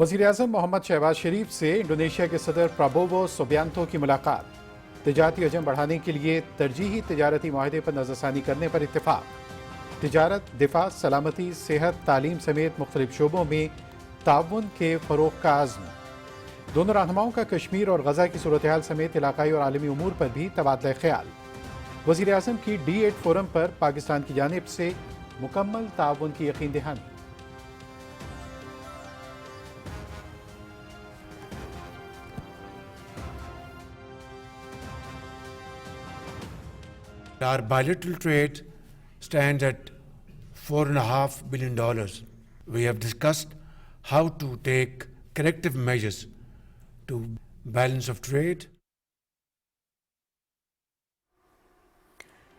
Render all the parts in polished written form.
वज़ीर-ए-आज़म मोहम्मद शहबाज शरीफ से इंडोनेशिया के सदर प्राबोवो सुबियांतो की मुलाकात। तिजारती हजम बढ़ाने के लिए तरजीही तिजारती माहदे पर नज़रसानी करने पर इत्तेफाक। तिजारत, दिफा, सलामती, सेहत, तालीम समेत मुख्तलिफ शोबों में ताउन के फ़रोग़ का आज़्म। दोनों रहनुमाओं का कश्मीर और गज़ा की सूरत हाल समेत इलाकाई और आलमी उमूर पर भी तबादला ख्याल। वज़ीर-ए-आज़म की D8 फोरम पर पाकिस्तान की जानिब से मुकम्मल ताउन की यकीन दहानी। Our bilateral trade stands at $4.5 billion. We have discussed how to take corrective measures to balance of trade.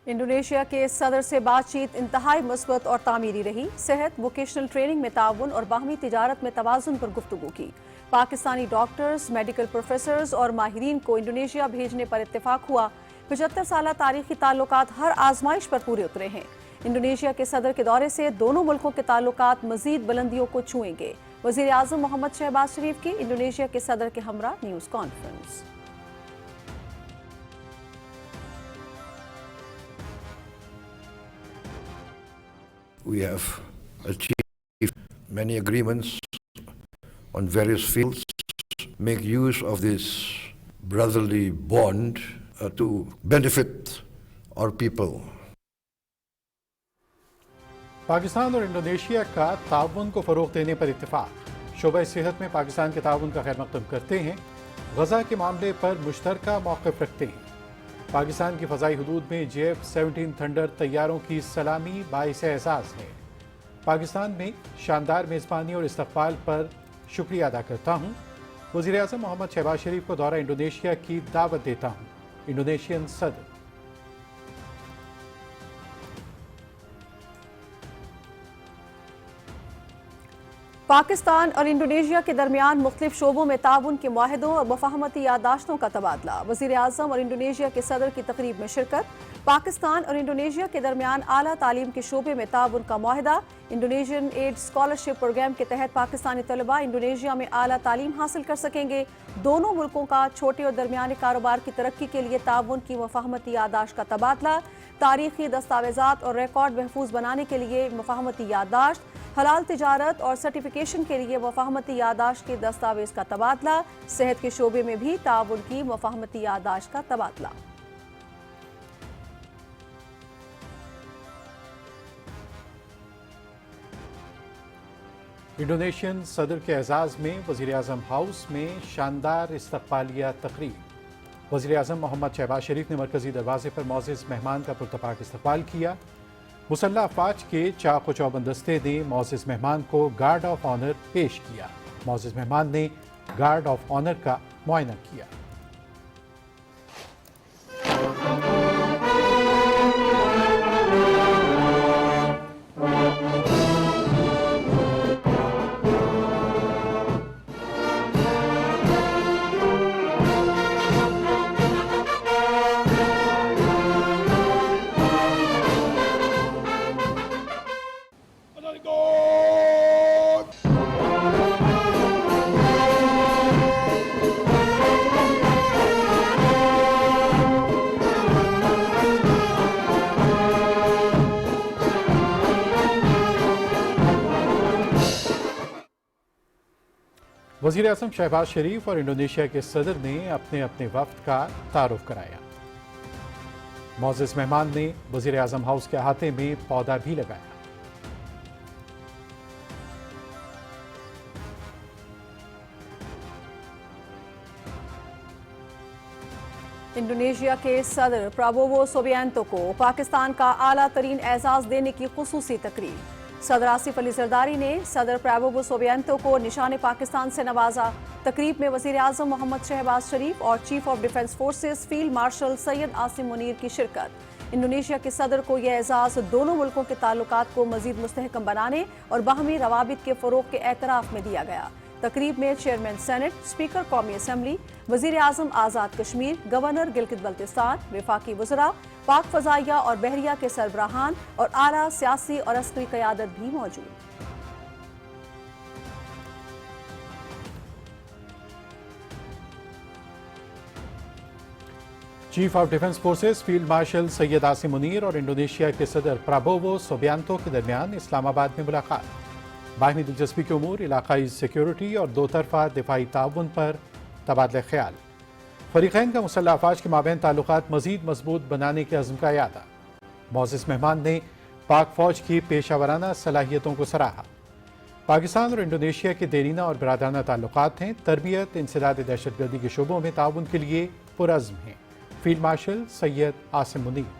Indonesia के सदर से बातचीत इंतहाई मस्बत और तामीरी रही। सेहत, वोकेशनल ट्रेनिंग में ताउन और बाहमी तिजारत में तवाज़ुन पर गुफ्तगू की। पाकिस्तानी डॉक्टर्स, मेडिकल प्रोफेसर्स और माहिरीन को इंडोनेशिया भेजने पर इत्तेफाक हुआ। 75 साल तारीखी ताल्लुकात हर आजमाइश पर पूरे उतरे हैं। इंडोनेशिया के सदर के दौरे से दोनों मुल्कों के ताल्लुकात मजीद बुलंदियों को छुएंगे। वज़ीर-ए-आज़म मोहम्मद शहबाज शरीफ की इंडोनेशिया के सदर के हमरा news conference. We have achieved many agreements on various fields, make use of this brotherly bond to benefit our people. Pakistan और इंडोनेशिया का ताउन को फ़रोग़ देने पर इत्तेफाक। शोबा सेहत में पाकिस्तान के ताउन का खैर मक़दम करते हैं। गज़ा के मामले पर मुश्तरका मौक़िफ़ रखते हैं। पाकिस्तान की फ़ज़ाई हदूद में J-17 थंडर तैयारों की सलामी बाइस एहसास है। पाकिस्तान में शानदार मेज़बानी और इस्तक़बाल पर शुक्रिया अदा करता हूँ। वज़ीर-ए-आज़म मोहम्मद शहबाज शरीफ को दौरा इंडोनेशिया की दावत देता हूँ। इंडोनेशियन सदर। पाकिस्तान और इंडोनेशिया के दरमियान मुख्तलिफ शोबों में ताउन के मुआहदों और मुफाहमती यादाश्तों का तबादला। वज़ीर-ए-आज़म और इंडोनेशिया के सदर की तकरीब में शिरकत। पाकिस्तान और इंडोनेशिया के दरमियान आला तालीम के शोबे में ताउन का मुआहदा। इंडोनेशियन एड स्कॉलरशिप प्रोग्राम के तहत पाकिस्तानी तलबा इंडोनेशिया में आला तालीम हासिल कर सकेंगे। दोनों मुल्कों का छोटे और दरमियाने कारोबार की तरक्की के लिए ताउन की मुफाहमती यादाश्त का तबादला। तारीखी दस्तावेज़ात और रिकॉर्ड महफूज बनाने के लिए मुफाहमती यादाश्त। हलाल तिजारत और सर्टिफिकेशन के लिए मुफाहमती यादाश्त के दस्तावेज़ का तबादला। सेहत के शोबे में भी ताउन की मुफाहमती यादाश्त का तबादला। इंडोनेशियन सदर के एजाज़ में वज़ीर-ए-आज़म हाउस में शानदार इस्तक़बालिया तकरीब। वज़ीर-ए-आज़म मोहम्मद शहबाज शरीफ ने मरकज़ी दरवाज़े पर मोअज़्ज़ज़ मेहमान का पुरतपाक इस्तक़बाल किया। मुसल्लह अफ़वाज के चाक व चौबंद दस्ते ने मोअज़्ज़ज़ मेहमान को गार्ड ऑफ ऑनर पेश किया। मोअज़्ज़ज़ मेहमान ने गार्ड ऑफ ऑनर का मुआयना किया। वज़ीर-ए-आज़म शहबाज शरीफ और इंडोनेशिया के सदर ने अपने अपने वफ़द का तारुफ कराया। मोअज़्ज़ज़ मेहमान ने वज़ीर-ए-आज़म हाउस के अहाते में पौधा भी लगाया। इंडोनेशिया के सदर प्राबोवो सुबियांतो को पाकिस्तान का आला तरीन एजाज़ देने की खुसूसी तकरीब। सदर आसिफ अली ज़रदारी ने सदर प्राबोवो सुबियांतो को निशान पाकिस्तान से नवाजा। तकरीब में वज़ीर-ए-आज़म मोहम्मद शहबाज शरीफ और chief of defence forces field marshal Syed Asim Munir की शिरकत। इंडोनेशिया के सदर को यह एजाज़ दोनों मुल्कों के ताल्लुकात को मज़ीद मुस्तहकम बनाने और बाहमी रवाबित के फ़रोग़ के एतराफ़ में दिया गया। तकरीब में चेयरमैन सेनेट, स्पीकर कौमी असम्बली, वज़ीर-ए-आज़म आज़ाद कश्मीर, गवर्नर गिलगित बल्तिस्तान, वफाकी वज़रा, पाक फ़ज़ाइया और बहरिया के सरबराहान और आला सियासी और अस्करी क़यादत भी मौजूद। Chief of defence forces field marshal Syed Asim Munir اور انڈونیشیا کے صدر پرابوو سوبیانتو کے درمیان اسلام آباد میں ملاقات، باہمی دلچسپی کے امور، علاقائی سیکیورٹی اور دو طرفہ دفاعی تعاون پر تبادلہ خیال۔ فریقین کا مسلح افواج کے مابین تعلقات مزید مضبوط بنانے کے عزم کا اعادہ۔ معزز مہمان نے پاک فوج کی پیشہ ورانہ صلاحیتوں کو سراہا۔ پاکستان اور انڈونیشیا کے دیرینہ اور برادرانہ تعلقات ہیں، تربیت، انسداد دہشت گردی کے شعبوں میں تعاون کے لیے پرعزم ہیں۔ Field marshal Syed Asim Munir.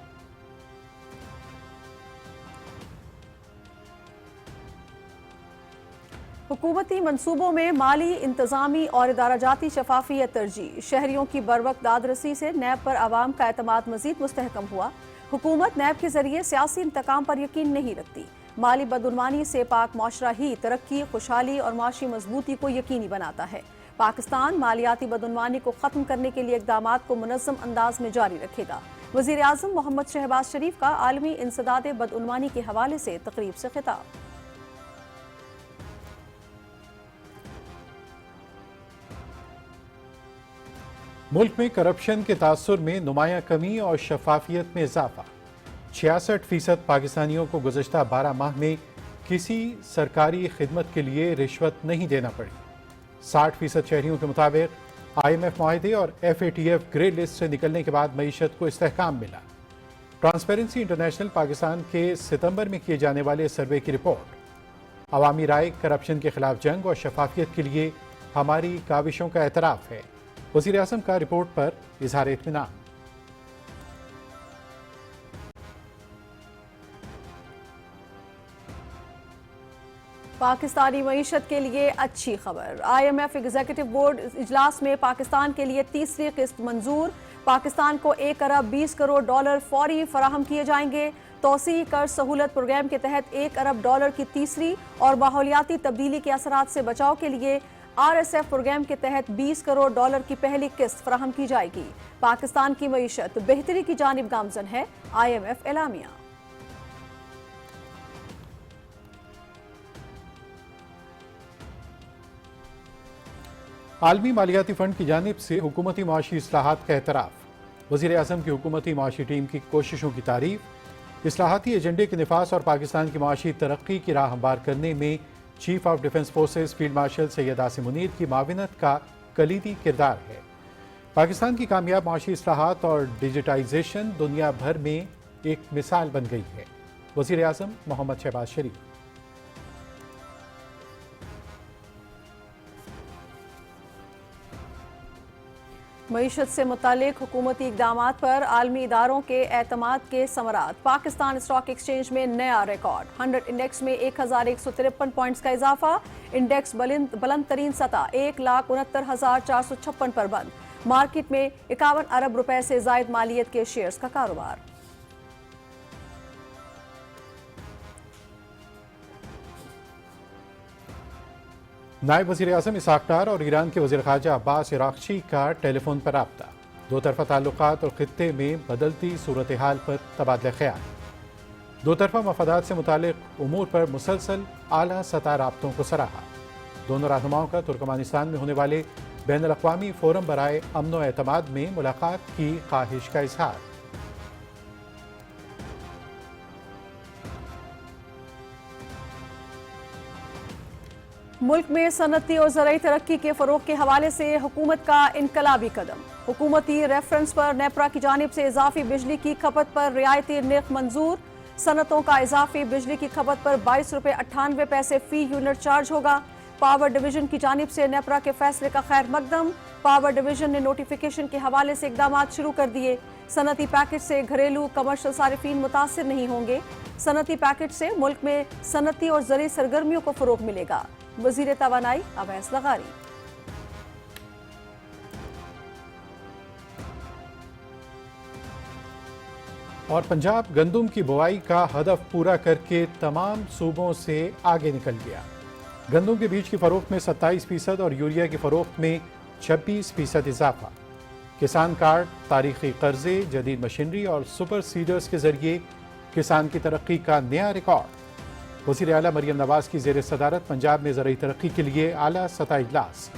حکومتی منصوبوں میں مالی، انتظامی اور ادارہ جاتی شفافیت ترجیح۔ شہریوں کی بروقت داد رسی سے نیب پر عوام کا اعتماد مزید مستحکم ہوا۔ حکومت نیب کے ذریعے سیاسی انتقام پر یقین نہیں رکھتی۔ مالی بدعنوانی سے پاک معاشرہ ہی ترقی، خوشحالی اور معاشی مضبوطی کو یقینی بناتا ہے۔ پاکستان مالیاتی بدعنوانی کو ختم کرنے کے لیے اقدامات کو منظم انداز میں جاری رکھے گا۔ وزیر اعظم محمد شہباز شریف کا عالمی انسداد بدعنوانی کے حوالے سے تقریب سے خطاب۔ ملک میں کرپشن کے تاثر میں نمایاں کمی اور شفافیت میں اضافہ۔ 66% پاکستانیوں کو گزشتہ 12 ماہ میں کسی سرکاری خدمت کے لیے رشوت نہیں دینا پڑی۔ 60% شہریوں کے مطابق IMF معاہدے اور FATF گرے لسٹ سے نکلنے کے بعد معیشت کو استحکام ملا۔ ٹرانسپیرنسی انٹرنیشنل پاکستان کے ستمبر میں کیے جانے والے سروے کی رپورٹ۔ عوامی رائے کرپشن کے خلاف جنگ اور شفافیت کے لیے ہماری کاوشوں کا اعتراف ہے۔ وزیر اعظم کا رپورٹ پر اظہار اطمینان۔ پاکستانی معیشت کے لیے اچھی خبر۔ IMF ایگزیکٹو بورڈ اجلاس میں پاکستان کے لیے تیسری قسط منظور۔ پاکستان کو $1 ارب 20 کروڑ فوری فراہم کیے جائیں گے۔ توسیعی قرض سہولت پروگرام کے تحت $1 ارب کی تیسری اور ماحولیاتی تبدیلی کے اثرات سے بچاؤ کے لیے RSF پروگرام کے تحت $20 کروڑ کی پہلی قسط فراہم کی جائے گی۔ پاکستان کی معیشت بہتری کی جانب گامزن ہے، IMF اعلامیہ۔ عالمی مالیاتی فنڈ کی جانب سے حکومتی معاشی اصلاحات کا اعتراف۔ وزیر اعظم کی حکومتی معاشی ٹیم کی کوششوں کی تعریف۔ اصلاحاتی ایجنڈے کے نفاذ اور پاکستان کی معاشی ترقی کی راہ ہموار کرنے میں chief of defence forces field marshal Syed Asim Munir کی معاونت کا کلیدی کردار ہے۔ پاکستان کی کامیاب معاشی اصلاحات اور ڈیجیٹائزیشن دنیا بھر میں ایک مثال بن گئی ہے۔ وزیر اعظم محمد شہباز شریف۔ معیشت سے متعلق حکومتی اقدامات پر عالمی اداروں کے اعتماد کے ثمرات۔ پاکستان اسٹاک ایکسچینج میں نیا ریکارڈ، 100 انڈیکس میں 1153 پوائنٹس کا اضافہ۔ انڈیکس بلند ترین سطح 1,69,456 پر بند۔ مارکیٹ میں 51 ارب روپے سے زائد مالیت کے شیئرز کا کاروبار۔ نائب وزیر اعظم اسحاق ڈار اور ایران کے وزیر خارجہ عباس عراقچی کا ٹیلی فون پر رابطہ۔ دو طرفہ تعلقات اور خطے میں بدلتی صورتحال پر تبادلہ خیال۔ دو طرفہ مفادات سے متعلق امور پر مسلسل اعلیٰ سطح رابطوں کو سراہا۔ دونوں رہنماؤں کا ترکمانستان میں ہونے والے بین الاقوامی فورم برائے امن و اعتماد میں ملاقات کی خواہش کا اظہار۔ ملک میں صنعتی اور زرعی ترقی کے فروغ کے حوالے سے حکومت کا انقلابی قدم۔ حکومتی ریفرنس پر نیپرا کی جانب سے اضافی بجلی کی کھپت پر رعایتی نرخ منظور۔ صنعتوں کا اضافی بجلی کی کھپت پر $22.98 فی یونٹ چارج ہوگا۔ پاور ڈویژن کی جانب سے نیپرا کے فیصلے کا خیر مقدم۔ پاور ڈویژن نے نوٹیفیکیشن کے حوالے سے اقدامات شروع کر دیے۔ صنعتی پیکج سے گھریلو کمرشل صارفین متاثر نہیں ہوں گے۔ صنعتی پیکج سے ملک میں صنعتی اور زرعی سرگرمیوں کو فروغ ملے گا۔ وزیر توانائی اویس لغاری۔ اور پنجاب گندم کی بوائی کا ہدف پورا کر کے تمام صوبوں سے آگے نکل گیا۔ گندم کے بیج کی فروخت میں 27% اور یوریا کی فروخت میں 26% اضافہ۔ کسان کارڈ، تاریخی قرضے، جدید مشینری اور سپر سیڈرز کے ذریعے کسان کی ترقی کا نیا ریکارڈ۔ وزیر اعلیٰ مریم نواز کی زیر صدارت پنجاب میں زرعی ترقی کے لیے اعلیٰ سطح اجلاس۔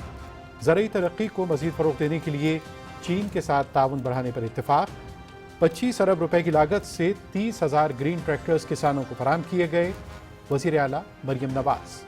زرعی ترقی کو مزید فروغ دینے کے لیے चीन के साथ ताउन बढ़ाने पर इत्तेफाक। 25 अरब रुपए की लागत से 30,000 ग्रीन ट्रैक्टर्स किसानों को फराहम किए गए। वजीर आला मरियम नवाज।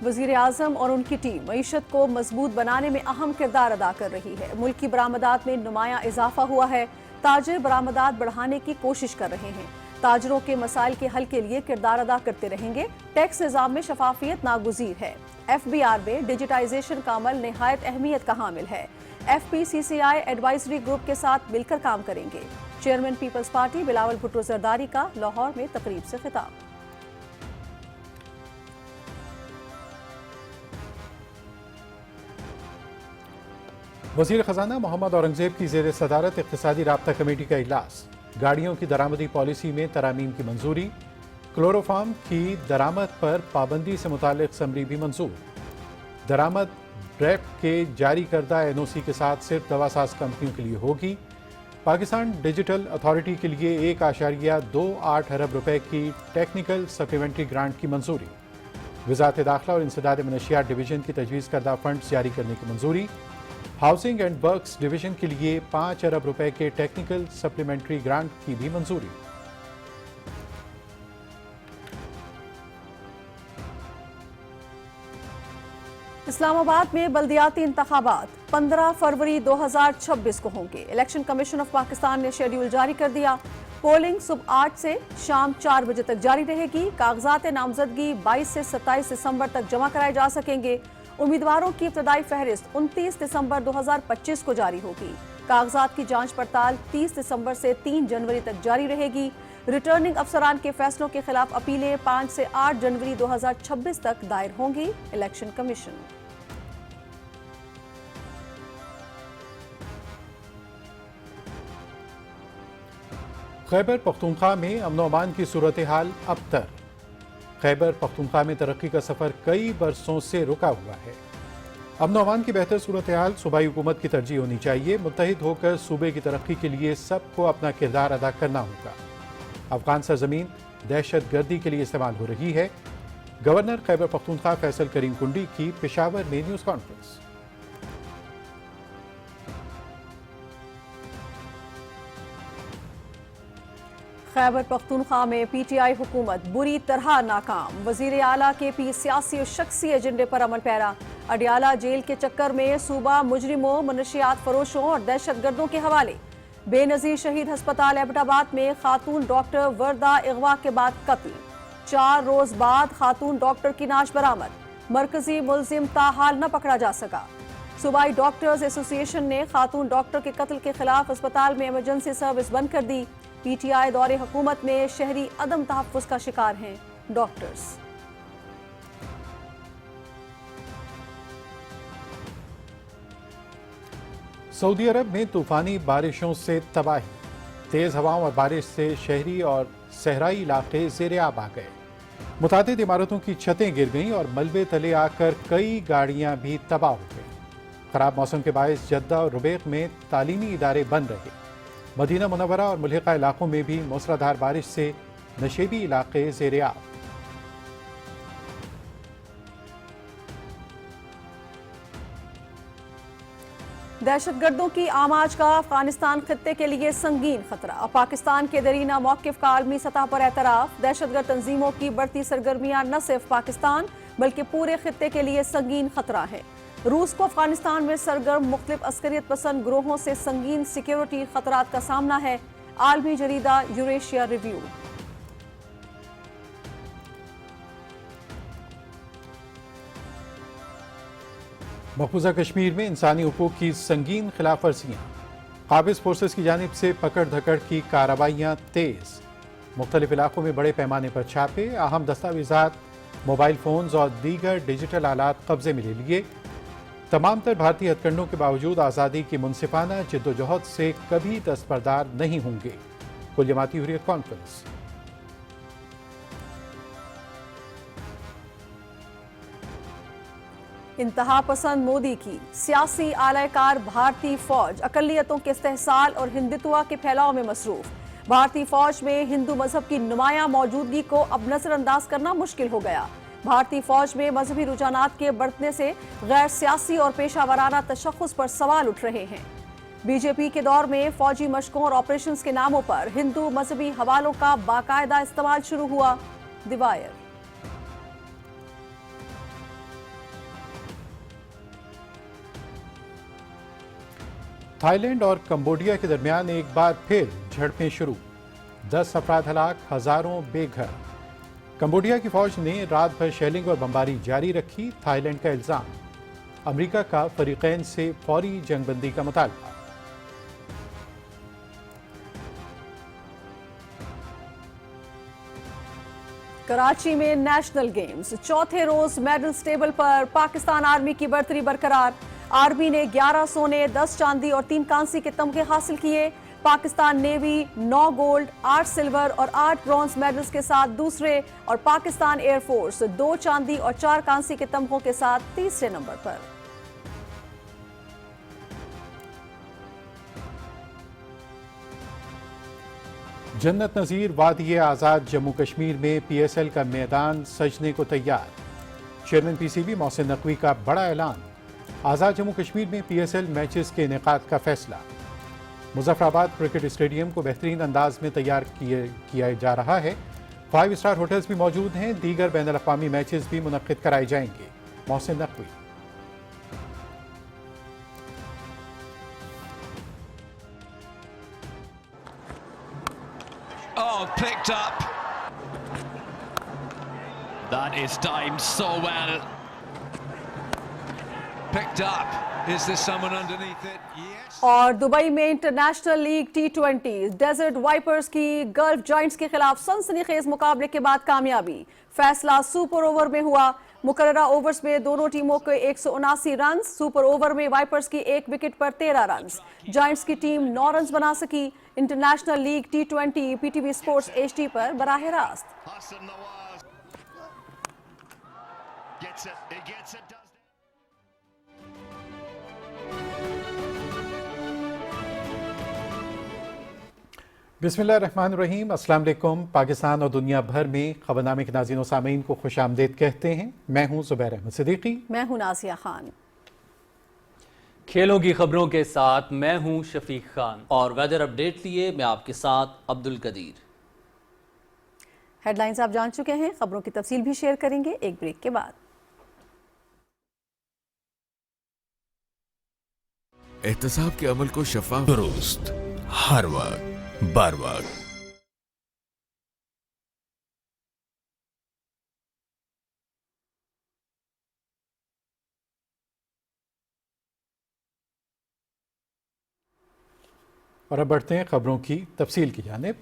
वजीर आजम और उनकी टीम मईशत को मजबूत बनाने में अहम किरदार अदा कर रही है। मुल्क की बरामदात में नुमाया इजाफा हुआ है। ताजिर बरामदात बढ़ाने की कोशिश कर रहे हैं। ताजरों के मसाइल के हल के लिए किरदार अदा करते रहेंगे। टैक्स निज़ाम में शफाफियत नागुज़ीर है। FBR में डिजिटाइजेशन का अमल निहायत अहमियत का हामिल है। FPCCI एडवाइजरी ग्रुप के साथ मिलकर काम करेंगे। Chairman Peoples Party Bilawal Bhutto Zardari का लाहौर में तकरीब से खिताब। वजीर खजाना मोहम्मद औरंगजेब की जेर सदारत इक़्तिसादी राब्ता कमेटी का इजलास। गाड़ियों की दरामदी पॉलिसी में तरामीम की मंजूरी। क्लोरोफार्म की दरामद पर पाबंदी से मुतालिक समरी भी मंजूर। दरामद ड्रैप के जारी करदा NOC के साथ सिर्फ दवासाज कंपनियों के लिए होगी। पाकिस्तान डिजिटल अथॉरिटी के लिए 1.28 अरब रुपए की टेक्निकल सप्लीमेंट्री ग्रांट की मंजूरी। वज़ारत दाखिला और इंसदाद मनशियात डिवीजन की तजवीज़ करदा फंड्स जारी करने की मंजूरी। हाउसिंग एंड वर्क्स डिवीजन के लिए 5 अरब रुपए के टेक्निकल सप्लीमेंट्री ग्रांट की भी मंजूरी। इस्लामाबाद में बल्दियाती इंतखाबात 15 फरवरी 2026 को होंगे। इलेक्शन कमीशन ऑफ पाकिस्तान ने शेड्यूल जारी कर दिया। पोलिंग सुबह 8 से शाम 4 बजे तक जारी रहेगी। कागजात नामजदगी 22 से 27 दिसंबर तक जमा कराए जा सकेंगे। उम्मीदवारों की इब्तदाई फहरिस्त 29 दिसंबर 2025 को जारी होगी। कागजात की जांच पड़ताल 30 दिसंबर से 3 जनवरी तक जारी रहेगी। रिटर्निंग अफसरान के फैसलों के खिलाफ अपीलें 5 से 8 जनवरी 2026 तक दायर होंगी। Election commission. खैबर पख्तूनख्वा में अमन अमान की सूरत हाल अबतर। खैबर पख्तूनख्वा में तरक्की का सफ़र कई बरसों से रुका हुआ है। अमन अमान की बेहतर सूरत हाल सूबाई हुकूमत की तरजीह होनी चाहिए। मुत्तहिद होकर सूबे की तरक्की के लिए सबको अपना किरदार अदा करना होगा। अफगान सरजमीन दहशत गर्दी के लिए इस्तेमाल हो रही है। गवर्नर खैबर पख्तूनख्वा फैसल करीम कुंडी की पेशावर में न्यूज़ कॉन्फ्रेंस। खैबर पख्तूनख्वा में PTI हुकूमत बुरी तरह नाकाम। वजीर आला KP सियासी और शख्सी एजेंडे पर अमल पैरा। अडियाला जेल के चक्कर में सूबा मुजरिमों, मनशियात फरोशों और दहशत गर्दों के हवाले। बेनजीर शहीद हस्पताल एबटाबाद में खातून डॉक्टर वर्दा अगवा के बाद कत्ल। 4 रोज बाद खातून डॉक्टर की नाश बरामद। मरकजी मुलजिम ताहाल न पकड़ा जा सका। सूबाई डॉक्टर्स एसोसिएशन ने खातून डॉक्टर के कत्ल के खिलाफ अस्पताल में इमरजेंसी सर्विस बंद कर दी। PTI दौरे हुकूमत में शहरी अदम तहफ़्फ़ुज़ का शिकार हैं डॉक्टर्स। सऊदी अरब में तूफानी बारिशों से तबाही। तेज़ हवाओं और बारिश से शहरी और सहराई इलाके ज़ेर-ए-आब आ गए। मुतादिद इमारतों की छतें गिर गईं और मलबे तले आकर कई गाड़ियां भी तबाह हो गईं। खराब मौसम के बायस जद्दा और रुबैक में तालीमी इदारे बंद रहे। मदीना मुनव्वरा और मुल्हिका इलाकों में भी मूसलाधार बारिश से नशेबी इलाके ज़ेर-ए-आब। दहशतगर्दों की आमाज का अफगानिस्तान खित्ते के लिए संगीन खतरा। पाकिस्तान के दरीना मौक़िफ़ का आलमी सतह पर एतराफ़। दहशतगर्द तंजीमों की बढ़ती सरगर्मियां न सिर्फ पाकिस्तान बल्कि पूरे खित्ते के लिए संगीन खतरा है। रूस को अफगानिस्तान में सरगर्म मुख्तलिफ अस्करियत पसंद ग्रोहों से संगीन सिक्योरिटी खतरात का सामना है। आलमी जरीदा यूरेशिया रिव्यू। मकबूजा कश्मीर में इंसानी हुकूक की संगीन खिलाफ वर्जियाँ। काबिज फोर्सेस की जानिब से पकड़ धकड़ की कार्रवाइयाँ तेज़। मुख्तलिफ इलाकों में बड़े पैमाने पर छापे। अहम दस्तावेजात, मोबाइल फ़ोन्स और दीगर डिजिटल आलात कब्जे में ले लिए। तमाम तर भारतीय हथकंडों के बावजूद आज़ादी की मुनसिफाना जिद्दोजहद से कभी दस्तबरदार नहीं होंगे। कुल जमाती हुर्रियत कॉन्फ्रेंस। इंतहा पसंद मोदी की सियासी आलाकार भारतीय फौज अकलियतों के इस्तेहसाल और हिंदुत्व के फैलाव में मसरूफ। भारतीय फौज में हिंदू मजहब की नुमाया मौजूदगी को अब नजरअंदाज करना मुश्किल हो गया। भारतीय फौज में मजहबी रुझानात के बढ़ने से गैर सियासी और पेशा वराना तशख्खुस पर सवाल उठ रहे हैं। बीजेपी के दौर में फौजी मशकों और ऑपरेशंस के नामों पर हिंदू मजहबी हवालों का बाकायदा इस्तेमाल शुरू हुआ। दिवायर थाईलैंड और कंबोडिया के दरमियान एक बार फिर झड़पें शुरू, 10 अफराद हलाक, हजारों बेघर। कंबोडिया की फौज ने रात भर शेलिंग और बमबारी जारी रखी। थाईलैंड का इल्जाम, अमेरिका का फरीकैन से फौरी जंगबंदी का मुतालबा। कराची में नेशनल गेम्स, चौथे रोज मेडल्स टेबल पर पाकिस्तान आर्मी की बर्तरी बरकरार। आर्मी ने 11 सोने, 10 चांदी और 3 कांसी के तमगे हासिल किए। पाकिस्तान नेवी 9 गोल्ड, 8 सिल्वर और 8 ब्रॉन्ज मेडल्स के साथ दूसरे और पाकिस्तान एयरफोर्स 2 चांदी और 4 कांसी के तमगों के साथ तीसरे नंबर पर। जन्नत नज़ीर वादी आज़ाद जम्मू कश्मीर में PSL का मैदान सजने को तैयार। चेयरमैन PCB मोहसिन नकवी का बड़ा ऐलान, आज़ाद जम्मू कश्मीर में PSL मैचेस के इनेकाद का फैसला। मुजफ्फराबाद क्रिकेट स्टेडियम को बेहतरीन अंदाज में तैयार किया जा रहा है। 5 स्टार होटल्स भी मौजूद हैं। दीगर बैनुल अक़वामी मैचेस भी मुनक्किद कराए जाएंगे। Mohsin Naqvi. Oh, picked up. That is timed so well. Picked up. Is there someone underneath it? Yes. और दुबई में International League T20 Desert Vipers की गल्फ जायंट्स के खिलाफ सनसनीखेज मुकाबले के बाद कामयाबी। फैसला सुपर ओवर में हुआ। मुकर्ररा ओवर्स में दोनों टीमों के 179 रन। सुपर ओवर में वाइपर्स की 1 विकेट पर 13 रन। जायंट्स की टीम 9 रन बना सकी। International League T20 PTV sports HD पर बराह रास्त। बिस्मिल्लाहिर्रहमानिर्रहीम। अस्सलाम वालेकुम। पाकिस्तान और दुनिया भर में खबरनामे के नाज़रीन और सामीन को खुश आमदीद कहते हैं। मैं हूं ज़ुबैर अहमद सिद्दीकी। मैं हूं नाज़िया खान। खेलों की खबरों के साथ मैं हूं शफीक खान और वेदर अपडेट लिए मैं आपके साथ अब्दुल कदीर। हेडलाइंस आप जान चुके हैं, खबरों की तफसील भी शेयर करेंगे एक ब्रेक के बाद। एहतसाब के अमल को शफाफ, दुरुस्त, हर वक्त, बार वक्त। और अब बढ़ते हैं खबरों की तफसील की जानिब।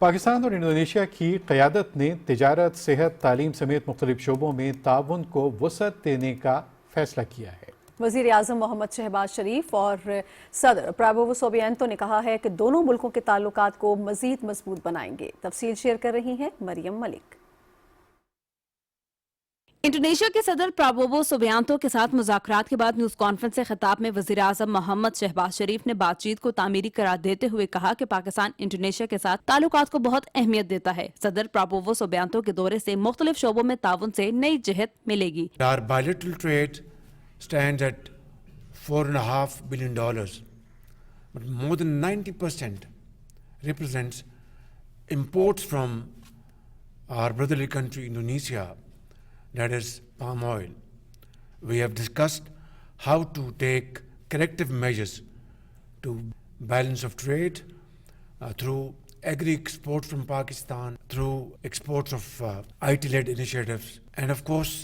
पाकिस्तान और इंडोनेशिया की क़यादत ने तिजारत, सेहत, तालीम समेत मुख्तलिफ शोबों में ताउन को वसअत देने का फैसला किया है। वज़ीर आज़म मोहम्मद शहबाज शरीफ और सदर प्राबोवो सुबियांतो ने कहा है कि दोनों मुल्कों के ताल्लुकात को मज़ीद मजबूत बनाएंगे। तफसील शेयर कर रही हैं मरियम मलिक। इंडोनेशिया के सदर प्राबोवो सुबियांतो के साथ मुज़ाकरात के बाद न्यूज़ कॉन्फ्रेंस से खिताब में वज़ीर आज़म मोहम्मद शहबाज शरीफ ने बातचीत को तामीरी करार देते हुए कहा कि पाकिस्तान इंडोनेशिया के साथ ताल्लुकात को बहुत अहमियत देता है। सदर प्राबोवो सुबियांतो के दौरे से मुख्तलिफ शोबों में ताउन से नई जहत मिलेगी। Our bilateral trade stands at $4.5 billion, but more than 90% represents imports from our brotherly country Indonesia, that is palm oil. We have discussed how to take corrective measures to balance of trade through agri-exports from Pakistan, through exports of IT-led initiatives, and of course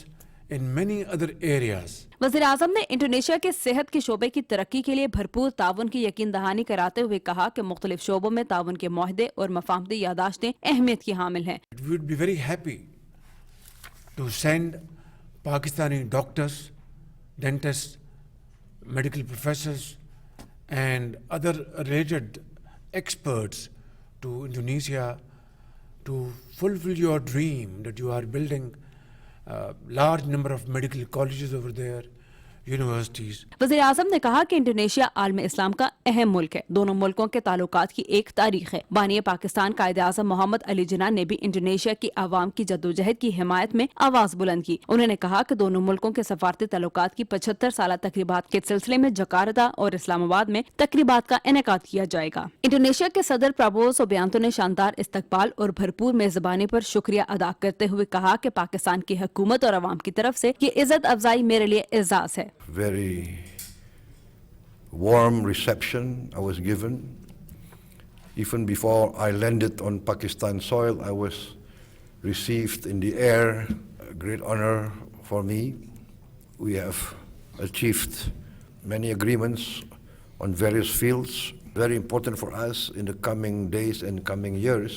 in many other areas. वज़ीर आज़म ने Indonesia के सेहत के शोबे की तरक्की के लिए भरपूर ताउन की यकीन दहानी कराते हुए कहा कि मुख्तलिफ शोबों में ताउन के मुआहदे और मफाहमती यादाश्तें अहमियत की हामिल हैं। We would be very happy to send Pakistani doctors, dentists, medical professors and other related experts to Indonesia to fulfill your dream that you are building a large number of medical colleges over there. universities. वज़ीर आज़म ने कहा कि Indonesia आलम इस्लाम का अहम मुल्क है। दोनों मुल्कों के ताल्लुकात की एक तारीख है। बानी पाकिस्तान कायदे आज़म मोहम्मद अली जिन्ना ने भी इंडोनेशिया की आवाम की जद्दोजहद की हिमायत में आवाज बुलंद की। उन्होंने कहा कि दोनों मुल्कों के सफारती ताल्लुकात की 75 साल तकरीबात के सिलसिले में जकार्ता और इस्लामाबाद में तकरीबात का इनेकाद किया जाएगा। इंडोनेशिया के सदर प्रबोवो सुबियांतो ने शानदार इस्तकबाल और भरपूर मेजबानी पर शुक्रिया अदा करते हुए कहा कि पाकिस्तान की हुकूमत और अवाम की तरफ से ये इज्जत अफजाई मेरे लिए एजाज है। Very warm reception I was given. Even before I landed on Pakistan soil, I was received in the air. A great honor for me. We have achieved many agreements on various fields. Very important for us in the coming days and coming years.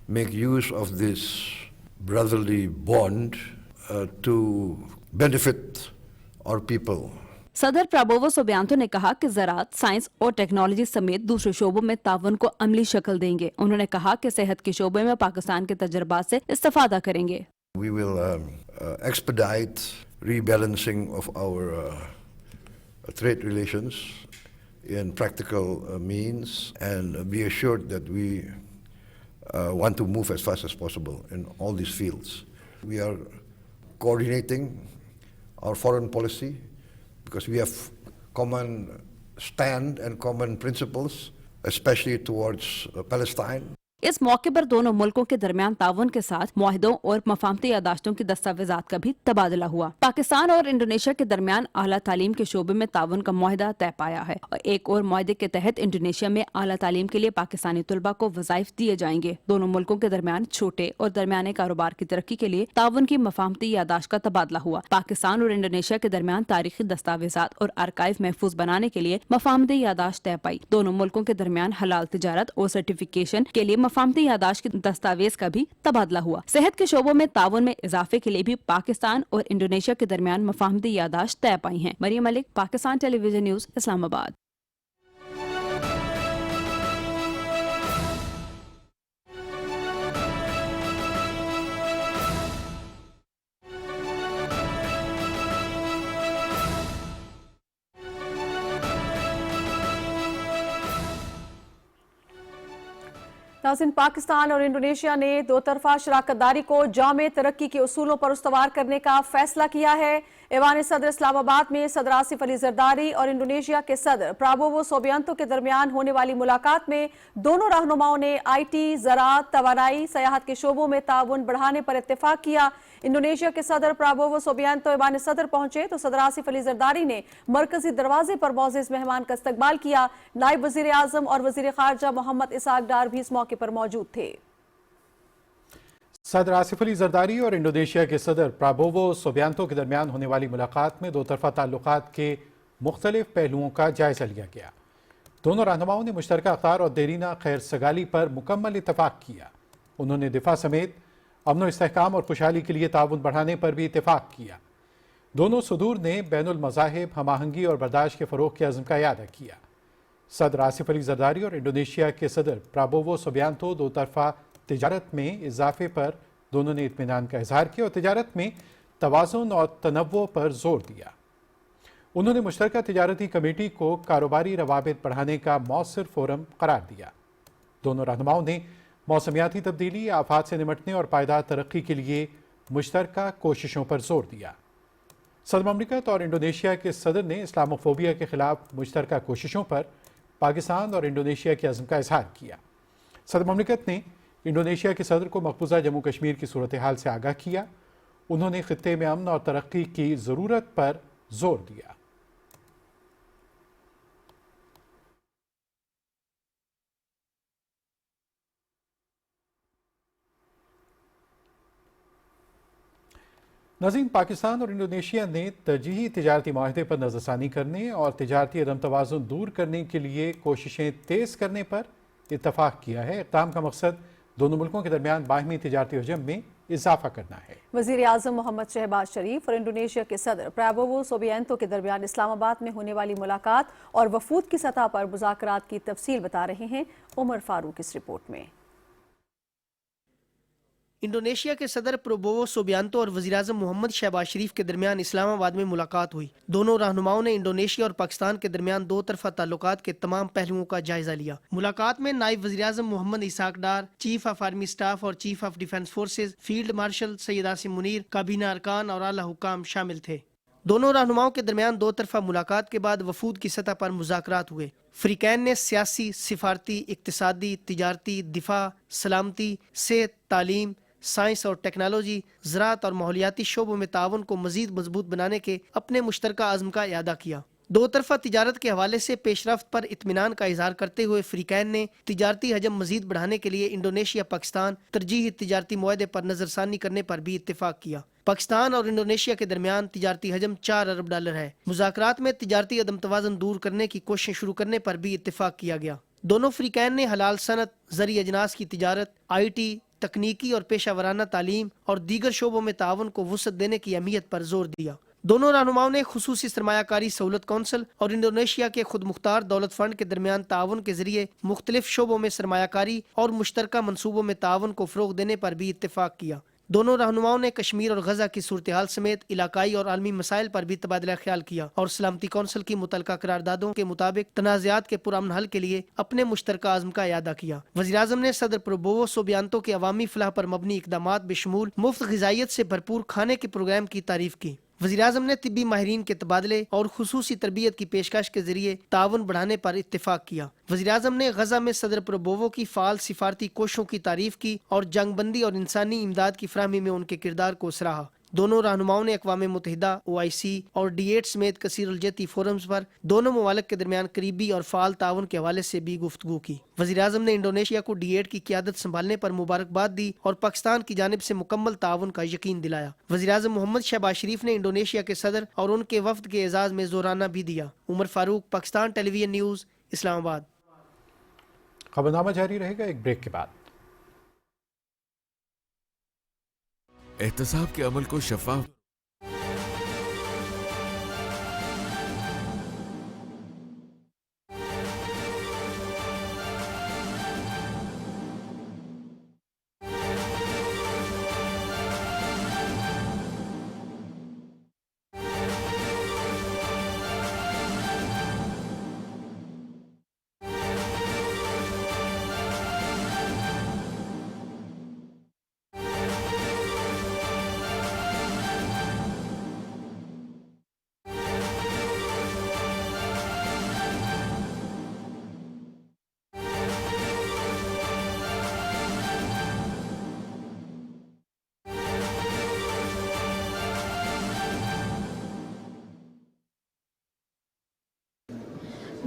Make use of this brotherly bond to benefit our people. सदर Prabowo Subianto ने कहा कि ज़राअत, science और technology समेत दूसरे शोबों में ताउन को अमली शक्ल देंगे। उन्होंने कहा कि सेहत के शोबे में पाकिस्तान के तजर्बात से इस्तेफादा करेंगे। We will expedite rebalancing of our trade relations in practical means, and be assured that we want to move as fast as possible in all these fields. We are coordinating our foreign policy because we have common stand and common principles, especially towards Palestine. इस मौके पर दोनों मुल्कों के दरमियान ताउन के साथ मुआहिदों और मफाहमती यादाश्तों की दस्तावेजात का भी तबादला हुआ। पाकिस्तान और इंडोनेशिया के दरमियान आला तालीम के शोबे में ताउन का मुआहिदा तय पाया है और एक और मुआहिदे के तहत इंडोनेशिया में आला तालीम के लिए पाकिस्तानी तलबा को वज़ाइफ दिए जाएंगे। दोनों मुल्कों के दरमियान छोटे और दरमियाने कारोबार की तरक्की के लिए ताउन की मफाहमती यादाश्त का तबादला हुआ। पाकिस्तान और इंडोनेशिया के दरमियान तारीखी दस्तावेजात और आर्काइव महफूज बनाने के लिए मफाहमती यादाश्त तय पाई। दोनों मुल्कों के दरमियान हलाल तिजारत और सर्टिफिकेशन के लिए मफाहमती यादाश्त के दस्तावेज का भी तबादला हुआ। सेहत के शोबों में ताउन में इजाफे के लिए भी पाकिस्तान और इंडोनेशिया के दरमियान मफाहमती यादाश्त तय पाई हैं। Mariam Malik, Pakistan television news, Islamabad. नाज़रीन, पाकिस्तान और इंडोनेशिया ने दो तरफा शराकतदारी को जामे तरक्की के उसूलों पर उस्तवार करने का फैसला किया है। ऐवान सदर इस्लामाबाद में सदर आसिफ अली जरदारी और इंडोनेशिया के सदर प्रबोवो सुबियांतो के दरमियान होने वाली मुलाकात में दोनों रहनुमाओं ने IT, ज़राअत, तवानाई, सयाहत के शोबों में ताउन बढ़ाने पर इत्तेफाक किया। इंडोनेशिया के सदर प्रबोवो सुबियांतो ऐवान सदर पहुंचे तो सदर आसिफ अली जरदारी ने मरकजी दरवाजे पर मौजूद मेहमान का इस्तकबाल किया। नायब वजीर आजम और वजीर खारजा मोहम्मद इसाक डार भी इस मौके पर मौजूद थे। सदर आसिफ अली जरदारी और इंडोनेशिया के सदर प्रबोवो सुबियांतो के दरमियान होने वाली मुलाकात में दो तरफा ताल्लुकात के मुख्तलिफ पहलुओं का जायजा लिया गया। दोनों रहनुमाओं ने मुश्तरका अख्तार और देरीना खैर सगाली पर मुकम्मल इत्तफाक किया। उन्होंने दिफा समेत अमन व इस्तेहकाम और खुशहाली के लिए ताउन बढ़ाने पर भी इत्तफाक किया। दोनों सदूर ने बैनुल मज़ाहिब, हमआहंगी और बर्दाश्त के फ़रोग़ के अज़्म का इयादा किया। सदर आसिफ अली जरदारी और इंडोनेशिया के सदर प्रबोवो सुबियांतो दो तरफा तिजारत में इजाफे पर दोनों ने इत्मीनान का इजहार किया और तिजारत में तवाज़ुन और तनव्वुह पर जोर दिया। उन्होंने मुश्तरका तिजारती कमेटी को कारोबारी रवाबित बढ़ाने का मौसर फोरम करार दिया। दोनों रहनुमाओं ने मौसमियाती तब्दीली, आफात से निमटने और पायदार तरक्की के लिए मुश्तरका कोशिशों पर जोर दिया। सदर ममलिकत और इंडोनेशिया के सदर ने इस्लामोफोबिया के खिलाफ मुश्तरका कोशिशों पर पाकिस्तान और इंडोनेशिया के अज़्म का इजहार किया। सदर ममलिकत ने इंडोनेशिया के सदर को मकबूजा जम्मू कश्मीर की सूरत हाल से आगाह किया। उन्होंने खित्ते में अमन और तरक्की की ज़रूरत पर जोर दिया। नाज़रीन, पाकिस्तान और इंडोनेशिया ने तरजीही तिजारती माहदे पर नज़रसानी करने और तिजारती अदम तवाज़ुन दूर करने के लिए कोशिशें तेज़ करने पर इत्तफाक किया है। इक़दाम का मकसद दोनों मुल्कों के दरमियान बाहमी तिजारती हजम में इजाफा करना है। वज़ीर आज़म मोहम्मद शहबाज शरीफ और इंडोनेशिया के सदर प्रबोवो सुबियांतो के दरमियान इस्लामाबाद में होने वाली मुलाकात और वफूद की सतह पर मुज़ाकरात की तफसील बता रहे हैं उमर फारूक इस रिपोर्ट में। انڈونیشیا کے صدر پروبوو سوبیانتو اور وزیراعظم محمد شہباز شریف کے درمیان اسلام آباد میں ملاقات ہوئی. دونوں رہنماؤں نے انڈونیشیا اور پاکستان کے درمیان دو طرفہ تعلقات کے تمام پہلوؤں کا جائزہ لیا. ملاقات میں نائب وزیراعظم Muhammad Ishaq Dar, chief of army staff اور chief of defence forces field marshal Syed Asim Munir, کابینہ ارکان اور اعلیٰ حکام شامل تھے. دونوں رہنماؤں کے درمیان دو طرفہ ملاقات کے بعد وفود کی سطح پر مذاکرات ہوئے. فریقین نے سیاسی، سفارتی، اقتصادی، تجارتی، دفاع، سلامتی، صحت، تعلیم، سائنس اور ٹیکنالوجی، زراعت اور ماحولیاتی شعبوں میں تعاون کو مزید مضبوط بنانے کے اپنے مشترکہ عزم کا اعادہ کیا. دو طرفہ تجارت کے حوالے سے پیش رفت پر اطمینان کا اظہار کرتے ہوئے فریقین نے تجارتی حجم مزید بڑھانے کے لیے انڈونیشیا پاکستان ترجیحی تجارتی معاہدے پر نظر ثانی کرنے پر بھی اتفاق کیا. پاکستان اور انڈونیشیا کے درمیان تجارتی حجم $4 ارب ہے. مذاکرات میں تجارتی عدم توازن دور کرنے کی کوششیں شروع کرنے پر بھی اتفاق کیا گیا. دونوں فریقین نے حلال صنعت، زرعی اجناس کی تجارت، IT، تکنیکی اور پیشہ ورانہ تعلیم اور دیگر شعبوں میں تعاون کو وسعت دینے کی اہمیت پر زور دیا. دونوں رہنماؤں نے خصوصی سرمایہ کاری سہولت کونسل اور انڈونیشیا کے خود مختار دولت فنڈ کے درمیان تعاون کے ذریعے مختلف شعبوں میں سرمایہ کاری اور مشترکہ منصوبوں میں تعاون کو فروغ دینے پر بھی اتفاق کیا. دونوں رہنماؤں نے کشمیر اور غزہ کی صورتحال سمیت علاقائی اور عالمی مسائل پر بھی تبادلہ خیال کیا اور سلامتی کونسل کی متعلقہ قراردادوں کے مطابق تنازعات کے پرامن حل کے لیے اپنے مشترکہ عزم کا اعادہ کیا. وزیراعظم نے صدر پروبوو سوبیانتو کے عوامی فلاح پر مبنی اقدامات بشمول مفت غذائیت سے بھرپور کھانے کے پروگرام کی تعریف کی. وزیراعظم نے طبی ماہرین کے تبادلے اور خصوصی تربیت کی پیشکش کے ذریعے تعاون بڑھانے پر اتفاق کیا. وزیراعظم نے غزہ میں صدر پروبوو کی فعال سفارتی کوششوں کی تعریف کی اور جنگ بندی اور انسانی امداد کی فراہمی میں ان کے کردار کو سراہا. دونوں رہنماؤں نے اقوام متحدہ، OIC اور D8 سمیت کثیر الجہتی فورمز پر دونوں ممالک کے درمیان قریبی اور فعال تعاون کے حوالے سے بھی گفتگو کی. وزیراعظم نے انڈونیشیا کو D8 کی قیادت سنبھالنے پر مبارکباد دی اور پاکستان کی جانب سے مکمل تعاون کا یقین دلایا. وزیراعظم محمد شہباز شریف نے انڈونیشیا کے صدر اور ان کے وفد کے اعزاز میں زورانہ بھی دیا. عمر فاروق، پاکستان ٹیلی ویژن نیوز، اسلام آباد. خبرنامہ جاری رہے گا ایک بریک کے بعد. احتساب کے عمل کو شفاف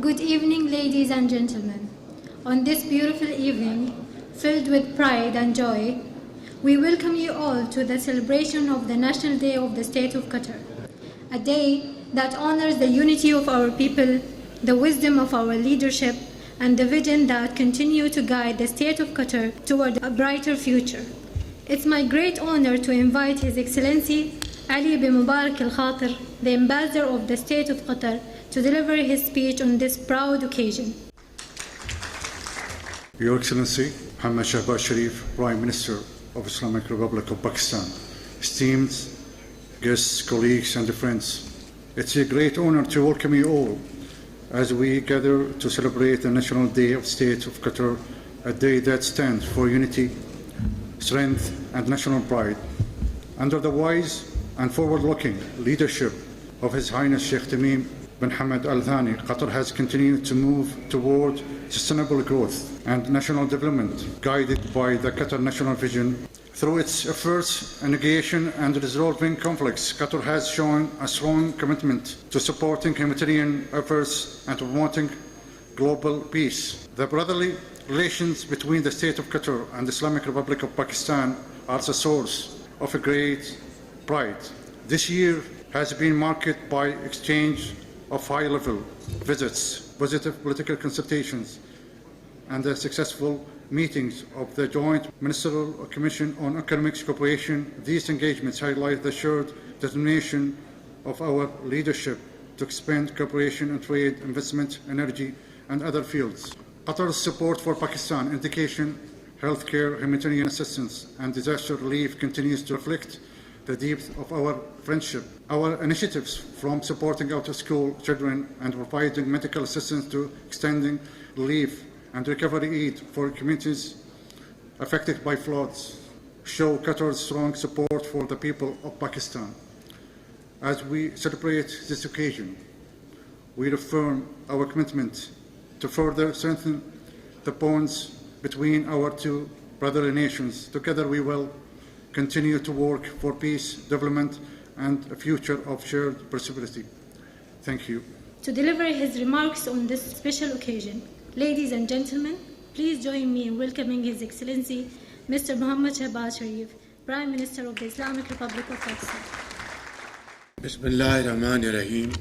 Good evening, ladies and gentlemen. On this beautiful evening, filled with pride and joy, we welcome you all to the celebration of the National Day of the State of Qatar, a day that honors the unity of our people, the wisdom of our leadership, and the vision that continue to guide the State of Qatar toward a brighter future. It's my great honor to invite His Excellency Ali bin Mubarak Al Khatir, the Ambassador of the State of Qatar, to deliver his speech on this proud occasion. Your Excellency, Mohammad Shehbaz Sharif, Prime Minister of Islamic Republic of Pakistan, esteemed guests, colleagues and friends, it's a great honor to welcome you all as we gather to celebrate the National Day of State of Qatar, a day that stands for unity, strength and national pride. Under the wise and forward-looking leadership of His Highness Sheikh Tamim bin Hamad Al Thani, Qatar has continued to move toward sustainable growth and national development, guided by the Qatar National Vision. Through its efforts in negotiation and resolving conflicts, Qatar has shown a strong commitment to supporting humanitarian efforts and promoting global peace. The brotherly relations between the State of Qatar and the Islamic Republic of Pakistan are the source of a great pride. This year has been marked by exchange of high-level visits, positive political consultations, and the successful meetings of the Joint Ministerial Commission on Economic Cooperation. These engagements highlight the shared determination of our leadership to expand cooperation in trade, investment, energy, and other fields. Qatar's support for Pakistan indication healthcare, humanitarian assistance, and disaster relief continues to reflect the depth of our friendship. Our initiatives, from supporting out-of-school children and providing medical assistance to extending relief and recovery aid for communities affected by floods, show Qatar's strong support for the people of Pakistan. As we celebrate this occasion, we reaffirm our commitment to further strengthen the bonds between our two brotherly nations. Together we will continue to work for peace, development, and a future of shared prosperity. Thank you. To deliver his remarks on this special occasion, ladies and gentlemen, please join me in welcoming His Excellency Mr. Mohammad Shehbaz Sharif, Prime Minister of the Islamic Republic of Pakistan. Bismillah ar-Rahman ar-Rahim.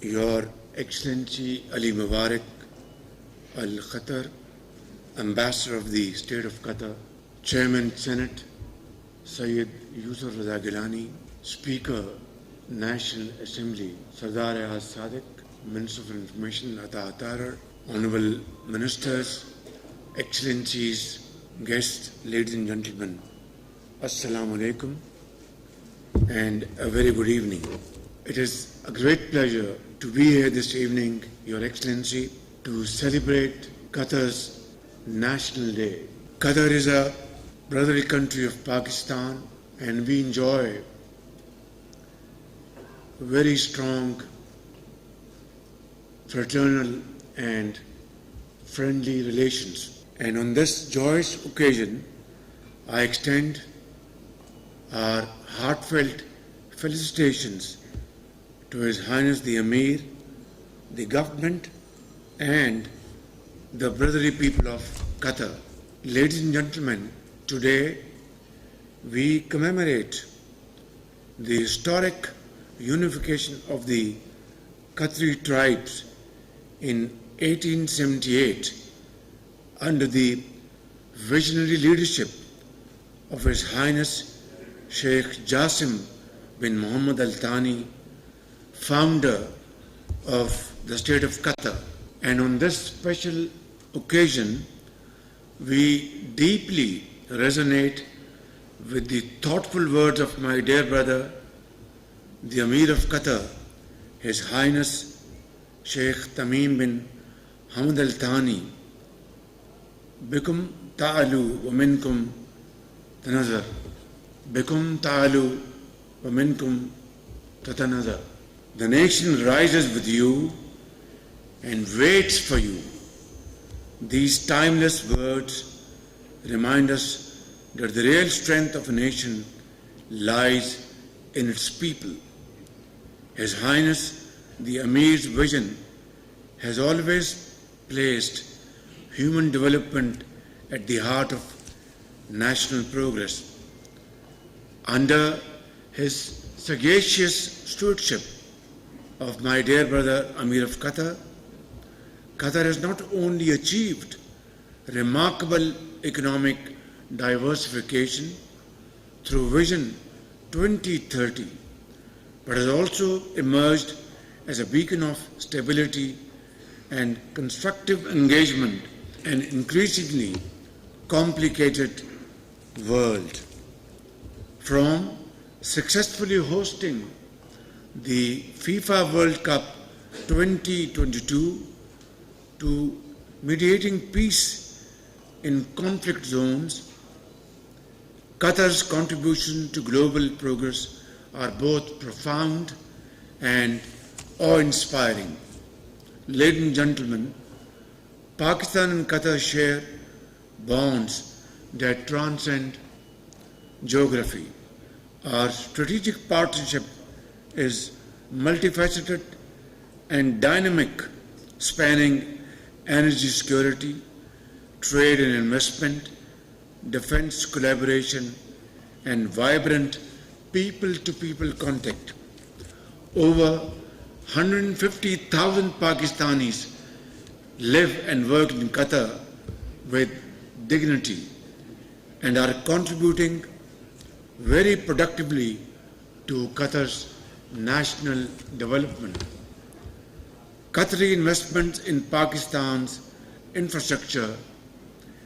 Your Excellency Ali Mubarak Al-Qatar, Ambassador of the State of Qatar, Chairman Senate Sayyid Yusuf Raza Gilani, Speaker National Assembly Sardar Ayaz Sadiq, Minister of Information Ata Atarar, Honorable Ministers, Excellencies, guests, ladies and gentlemen, Assalamu alaikum and a very good evening. It is a great pleasure to be here this evening, Your Excellency, to celebrate Qatar's National Day. Qatar is a brotherly country of Pakistan, and we enjoy very strong fraternal and friendly relations. And on this joyous occasion, I extend our heartfelt felicitations to His Highness the Amir, the government, and the brotherly people of Qatar. Ladies and gentlemen, today we commemorate the historic unification of the Qatari tribes in 1878 under the visionary leadership of His Highness Sheikh Jassim bin Muhammad Al Thani, founder of the state of Qatar. And on this special occasion, we deeply resonate with the thoughtful words of my dear brother, the Amir of Qatar, His Highness Sheikh Tamim bin Hamad Al Thani. Bikum ta'alu wa minkum tanazar. Bikum ta'alu wa minkum tatanazar. The nation rises with you and waits for you. These timeless words remind us that the real strength of a nation lies in its people. His Highness the Amir's vision has always placed human development at the heart of national progress. Under his sagacious stewardship of my dear brother Amir of Qatar, Qatar has not only achieved remarkable economic diversification through Vision 2030, but has also emerged as a beacon of stability and constructive engagement in an increasingly complicated world. From successfully hosting the FIFA World Cup 2022 to mediating peace in conflict zones, Qatar's contribution to global progress are both profound and awe-inspiring. Ladies and gentlemen, Pakistan and Qatar share bonds that transcend geography. Our strategic partnership is multifaceted and dynamic, spanning energy security, trade and investment, defense collaboration, and vibrant people-to-people contact. Over 150,000 Pakistanis live and work in Qatar with dignity and are contributing very productively to Qatar's national development. Qatari investments in Pakistan's infrastructure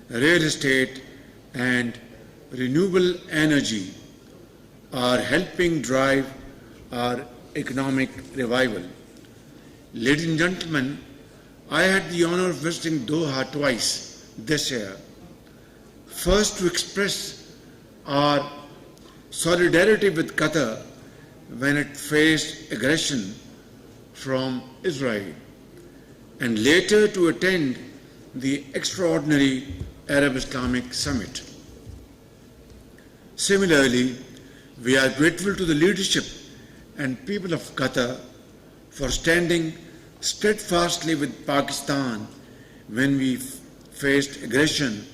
real estate and renewable energy are helping drive our economic revival. Ladies and gentlemen, I had the honor of visiting Doha twice this year. First, to express our solidarity with Qatar when it faced aggression from Israel, and later to attend the extraordinary Arab Islamic Summit. Similarly, we are grateful to the leadership and people of Qatar for standing steadfastly with Pakistan when we faced aggression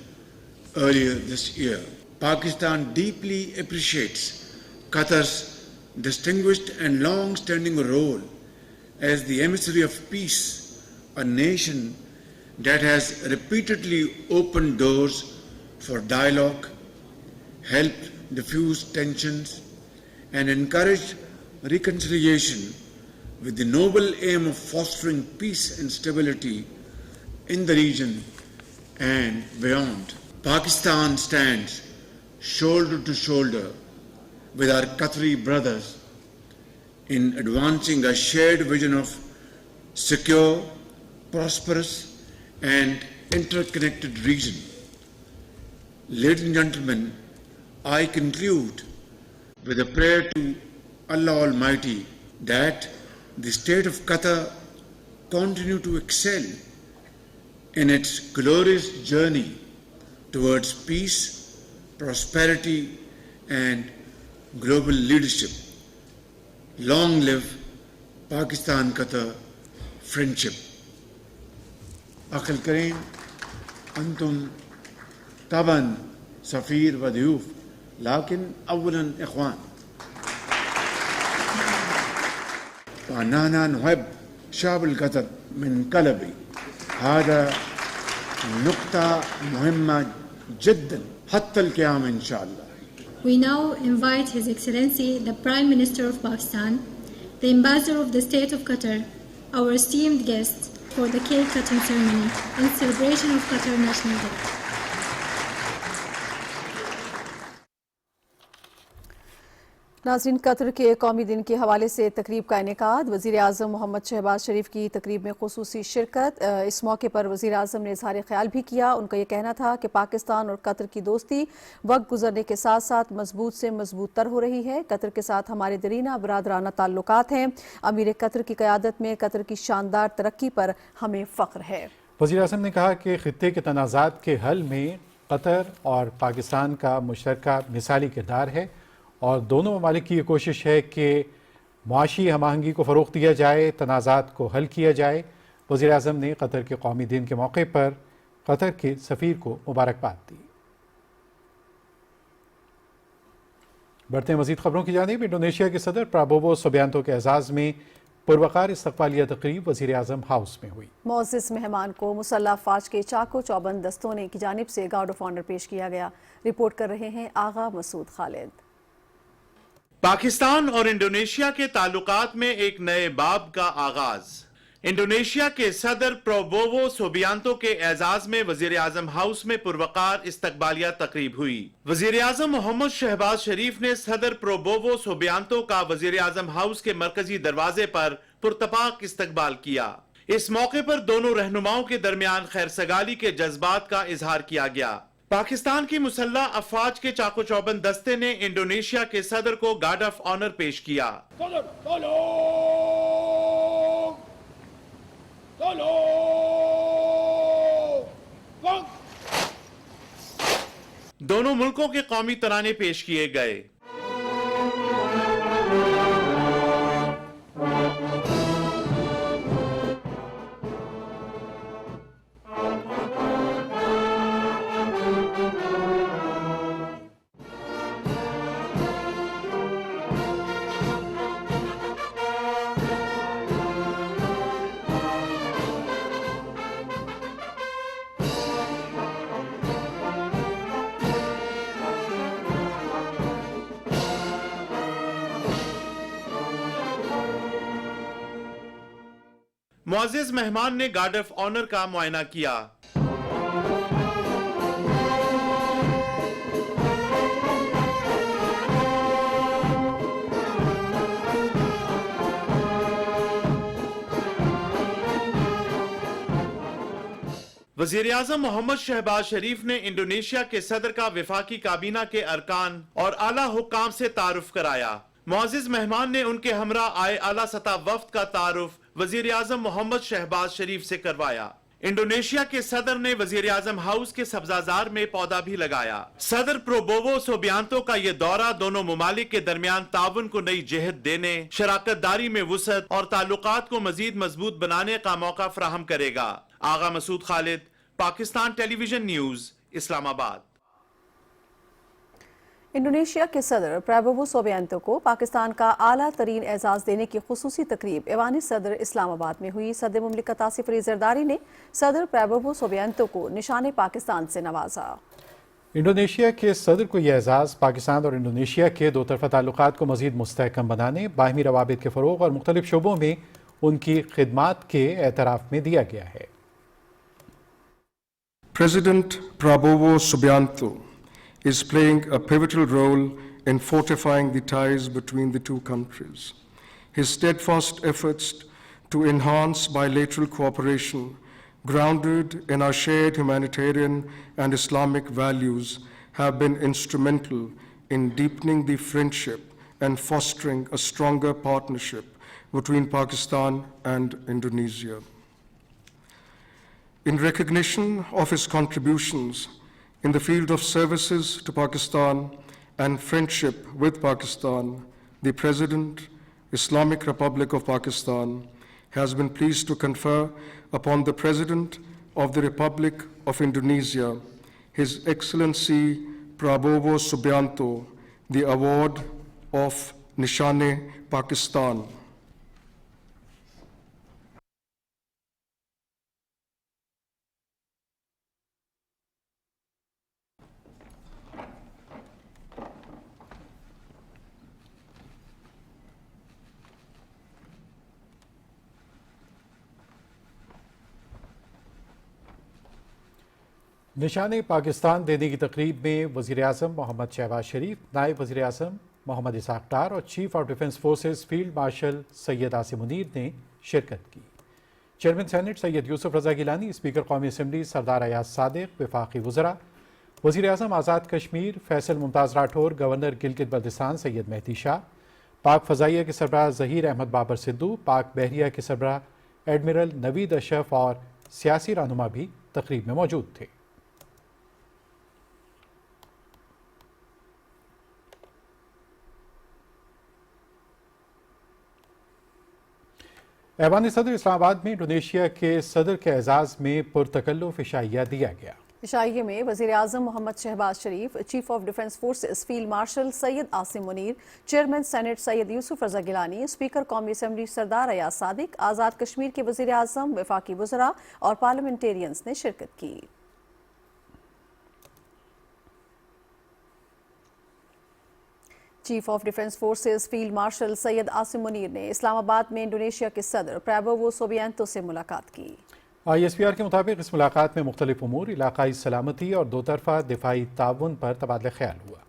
earlier this year. Pakistan deeply appreciates Qatar's distinguished and long-standing role as the emissary of peace, a nation that has repeatedly opened doors for dialogue, helped diffuse tensions, and encouraged reconciliation with the noble aim of fostering peace and stability in the region and beyond. Pakistan stands shoulder to shoulder with our Qatari brothers in advancing a shared vision of secure, prosperous, and interconnected region. Ladies and gentlemen, I conclude with a prayer to Allah Almighty that the state of Qatar continue to excel in its glorious journey towards peace, prosperity, and global leadership. Long live Pakistan-Qatar friendship. Akhil Kareem, Antum Taban, Safir wa Diyuf, lakin awwalan ikhwan. وأننا نحب شعب القطر من قلبي. هذا نقطة مهمة جدا حتى القيام إن شاء الله. We now invite His Excellency the Prime Minister of Pakistan, the Ambassador of the State of Qatar, our esteemed guests, for the cake cutting ceremony in celebration of Qatar National Day. नाज़रीन, Qatar के कौमी दिन के हवाले से तकरीब का इनेकाद। वज़ीर आज़म मोहम्मद शहबाज शरीफ की तकरीब में खुसूसी शिरकत। इस मौके पर वज़ीर आज़म ने इज़हार ख्याल भी किया। उनका ये कहना था कि पाकिस्तान और कतर की दोस्ती वक्त गुजरने के साथ साथ मजबूत से मजबूत तर हो रही है। कतर के साथ हमारे दरीना बरादराना ताल्लुकात हैं। अमीर कतर की क़यादत में कतर की शानदार तरक्की पर हमें फ़ख्र है। वज़ीर आज़म ने कहा कि खित्ते के तनाज़ात के हल में कतर और पाकिस्तान का मुश्तरका मिसाली किरदार है और दोनों ममालिक की ये कोशिश है कि मुआशी हमआहंगी को फ़रोग़ दिया जाए, तनाज़ात को हल किया जाए। वज़ीर आज़म ने कतर के कौमी दिन के मौके पर कतर के सफ़ीर को मुबारकबाद दी। बढ़ते हैं मज़ीद ख़बरों की जानिब। इंडोनेशिया के सदर प्राबोवो सुबियांतो के एज़ाज़ में पुरवकार इस्तक़बालिया तक़रीब वज़ीर आज़म हाउस में हुई। मोअज़्ज़िज़ मेहमान को मुसल्लह फ़ौज के चाको चौबंद दस्तों ने की जानिब से गार्ड ऑफ ऑनर पेश किया गया। रिपोर्ट कर रहे हैं आगा मसूद खालिद। पाकिस्तान और इंडोनेशिया के ताल्लुकात में एक नए बाब का आगाज। इंडोनेशिया के सदर प्राबोवो सुबियांतो के एजाज में वजीर आजम हाउस में पुरवकार इस्तकबालिया तकरीब हुई। वजीर आजम मोहम्मद शहबाज शरीफ ने सदर प्राबोवो सुबियांतो का वजीर आजम हाउस के मरकजी दरवाजे पर पुरतपाक इस्तकबाल किया। इस मौके पर दोनों रहनुमाओं के दरमियान खैरसगाली के जज्बात का इजहार किया गया। पाकिस्तान की मुसल्लह अफवाज के चाको चौबंद दस्ते ने इंडोनेशिया के सदर को गार्ड ऑफ ऑनर पेश किया। दोनों मुल्कों के कौमी तराने पेश किए गए। मुअज़्ज़िज़ मेहमान ने गार्ड ऑफ ऑनर का मुआयना किया। वजीर आजम मोहम्मद शहबाज शरीफ ने इंडोनेशिया के सदर का वफाकी काबीना के अरकान और आला हुक्काम से तारुफ कराया। मुअज़्ज़िज़ मेहमान ने उनके हमरा आए आला सतह वफ्द का तारुफ वजीर आजम मोहम्मद शहबाज शरीफ से करवाया। इंडोनेशिया के सदर ने वजीर आजम हाउस के सब्जाजार में पौधा भी लगाया। सदर प्रोबोवो सोबियांतो का ये दौरा दोनों मुमालिक के दरमियान ताउन को नई जहत देने, शराकतदारी में वुसअत और ताल्लुकात को मजीद मजबूत बनाने का मौका फराहम करेगा। Agha Masood Khalid, Pakistan television news, Islamabad. Indonesia के सदर प्राबोवो सोबियांतो को पाकिस्तान का आला तरीन एजाज देने की खुसूसी तकरीब ऐवानी सदर इस्लामाबाद में हुई। सदर मुमलिकत आसिफ अली जरदारी ने सदर प्राबोवो सोबियांतो को निशाने पाकिस्तान से नवाजा। इंडोनेशिया के सदर को यह एजाज़ पाकिस्तान और इंडोनेशिया के दो तरफ़ा ताल्लुकात को मज़ीद मुस्तहकम बनाने, बाहमी रवाबित के फ़रोग़ और मुख्तलिफ शोबों में उनकी खिदमात के एतराफ़ में दिया गया है। President Prabowo Subianto is playing a pivotal role in fortifying the ties between the two countries. His steadfast efforts to enhance bilateral cooperation, grounded in our shared humanitarian and Islamic values, have been instrumental in deepening the friendship and fostering a stronger partnership between Pakistan and Indonesia. In recognition of his contributions in the field of services to Pakistan and friendship with Pakistan, the President, Islamic Republic of Pakistan, has been pleased to confer upon the President of the Republic of Indonesia, His Excellency Prabowo Subianto, the award of Nishane Pakistan. निशाने पाकिस्तान देने की तकरीब में वज़ीर आज़म मोहम्मद शहबाज शरीफ, नायब वज़ीर आज़म मोहम्मद इसाक डार और chief of defence forces field marshal Syed Asim Munir ने शिरकत की। Chairman senate Syed Yousuf Raza Gilani, speaker कौमी असम्बली सरदार अयाज सादिक, वफाकी वज़रा, वज़ीर आज़म आज़ाद कश्मीर फैसल मुमताज़ राठौर, गवर्नर गिलगित बल्तिस्तान सैयद मेहदी शाह, पाक फ़ज़ाइया के सरबराह ज़हीर अहमद बाबर सिद्धू, पाक बहरिया के सरबराह एडमिरल नवीद अशरफ और सियासी रहनुमा भी तकरीब में मौजूद थे। ऐवान सदर इस्लामाबाद में इंडोनेशिया के सदर के एजाज़ में पुरतकल्लुफ़ इशाइया दिया गया। इशाइये में वज़ीर आज़म Mohammad Shahbaz Sharif, chief of defence forces field marshal Syed Asim Munir, chairman senate Syed Yousuf Raza Gilani, speaker कौमी असम्बली सरदार अयाज सादिक, आज़ाद कश्मीर के वज़ीर आज़म, वफाकी वज़रा और पार्लियामेंटेरियंस ने शिरकत की। Chief of defence forces field marshal Syed Asim Munir ने इस्लामाबाद में इंडोनेशिया के सदर प्राबोवो सोबियांतो से मुलाकात की। ISPR के मुताबिक इस मुलाकात में मुख्तलिफ उमूर, इलाकाई सलामती और दो तरफ़ा दिफाई ताउन पर तबादला ख्याल हुआ।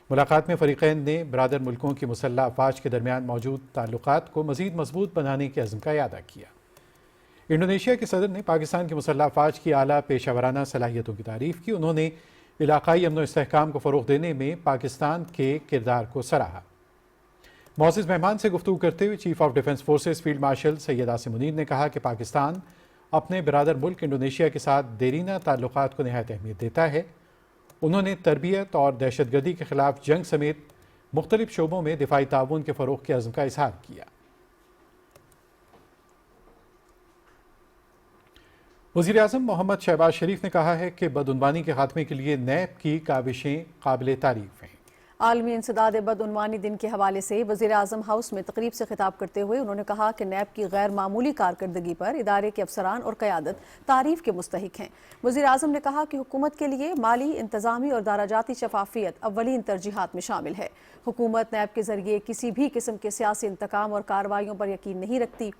मुलाकात में फ़रीक़ैन ने बरादर मुल्कों की मुसल्लह अफ़वाज के दरमियान मौजूद ताल्लुकात को मज़ीद मजबूत बनाने के अज़्म का इयादा किया। इंडोनेशिया के सदर ने पाकिस्तान की मुसल्लह अफ़वाज की आला पेशावराना सलाहियतों की तारीफ़ की। उन्होंने इलाकाई अमन व इस्तेहकाम को फ़रोग़ देने में पाकिस्तान के किरदार को सराहा। मुअज़्ज़िज़ मेहमान से गुफ्तगू करते हुए chief of defence forces field marshal Syed Asim Munir ने कहा कि पाकिस्तान अपने बिरादर मुल्क इंडोनेशिया के साथ देरीना ताल्लुकात को नहायत अहमियत देता है। उन्होंने तरबियत और दहशतगर्दी के खिलाफ जंग समेत मुख्तलिफ शोबों में दिफाई ताउन के फ़रोग़ के अज़्म का इज़हार किया। वज़ीर आज़म मोहम्मद शहबाज शरीफ ने कहा है कि बदउनवानी के खात्मे के लिए नैब की काविशें काबिल तारीफ़ हैं। आलमी इंसदाद बदउनवानी दिन के हवाले से वज़ीर आज़म हाउस में तकरीब से खिताब करते हुए उन्होंने कहा कि नैब की गैर मामूली कारकर्दगी पर इदारे के अफसरान और क़यादत तारीफ़ के मुस्तहिक हैं। वज़ीर आज़म ने कहा कि हुकूमत के लिए माली, इंतज़ामी और दराजाती शफाफियत अव्वलीन तरजीहात में शामिल है। हुकूमत नैब के ज़रिए किसी भी किस्म के सियासी इंतकाम और कार्रवाइयों पर यकीन नहीं रखती।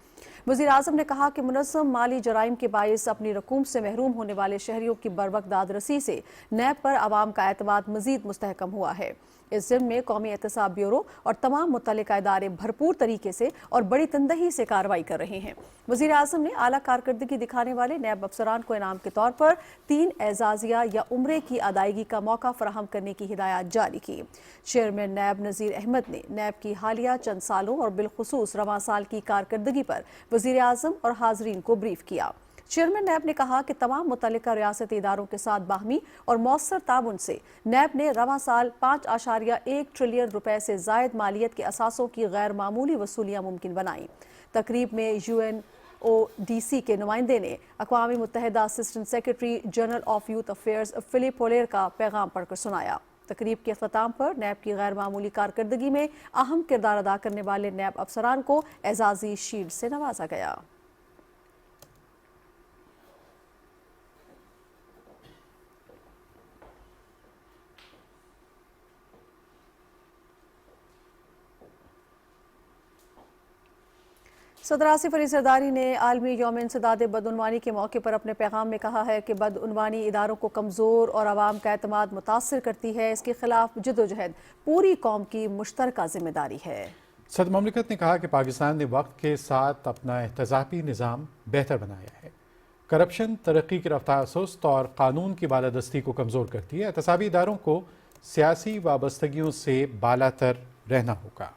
वज़ीर आज़म ने कहा कि मुनज़्ज़म माली जराइम के बाइस अपनी रकूम से महरूम होने वाले शहरियों की बरवक्त दादरसी से नैब पर आवाम का एतमाद मज़ीद मुस्तहकम हुआ है। इस ज़िम्न में कौमी एहतसाब ब्यूरो और तमाम मुतल्लिका इदारे भरपूर तरीके से और बड़ी तंदही से कार्रवाई कर रहे हैं। वज़ीर आज़म ने आला कारकर्दगी दिखाने वाले नैब अफसरान को इनाम के तौर पर 3 एजाजिया या उम्रे की अदायगी का मौका फराहम करने की हिदायत जारी की। चेयरमैन नैब नज़ीर अहमद ने नैब की हालिया चंद सालों और बिलखुसूस रवां साल की कारकर्दगी पर वज़ीर आज़म और हाज़रीन को ब्रीफ किया। चेयरमैन नैब ने कहा कि तमाम मुतल्लिका रियासती इदारों के साथ बाहमी और मौसर ताउन से नैब ने रवां साल 5.1 ट्रिलियन रुपए से जायद मालियत के असासों की गैर मामूली वसूलियाँ मुमकिन बनाई। तकरीब में UNODC के नुमाइंदे ने अक़वाम मुत्तहिदा assistant secretary general of youth affairs Felipe Paullier का पैगाम पढ़कर सुनाया। तकरीब के अख्ताम पर नैब की गैर मामूली कारकर्दगी में अहम किरदार अदा करने वाले नैब अफसरान को एजाजी शील्ड से नवाजा गया। सदर आसिफ अली ज़रदारी ने आलमी यौम इंसदाद बदउनवानी के मौके पर अपने पैगाम में कहा है कि बदउनवानी इदारों को कमज़ोर और आवाम का एतमाद मुतासर करती है। इसके खिलाफ जदोजहद पूरी कौम की मुश्तरका जिम्मेदारी है। सदर ममलिकत ने कहा कि पाकिस्तान ने वक्त के साथ अपना एहतसाबी निज़ाम बेहतर बनाया है। करप्शन तरक्की की रफ्तार सुस्त और कानून की बालादस्ती को कमज़ोर करती है। एहतसाबी इदारों को सियासी वाबस्तगियों से बालातर रहना होगा।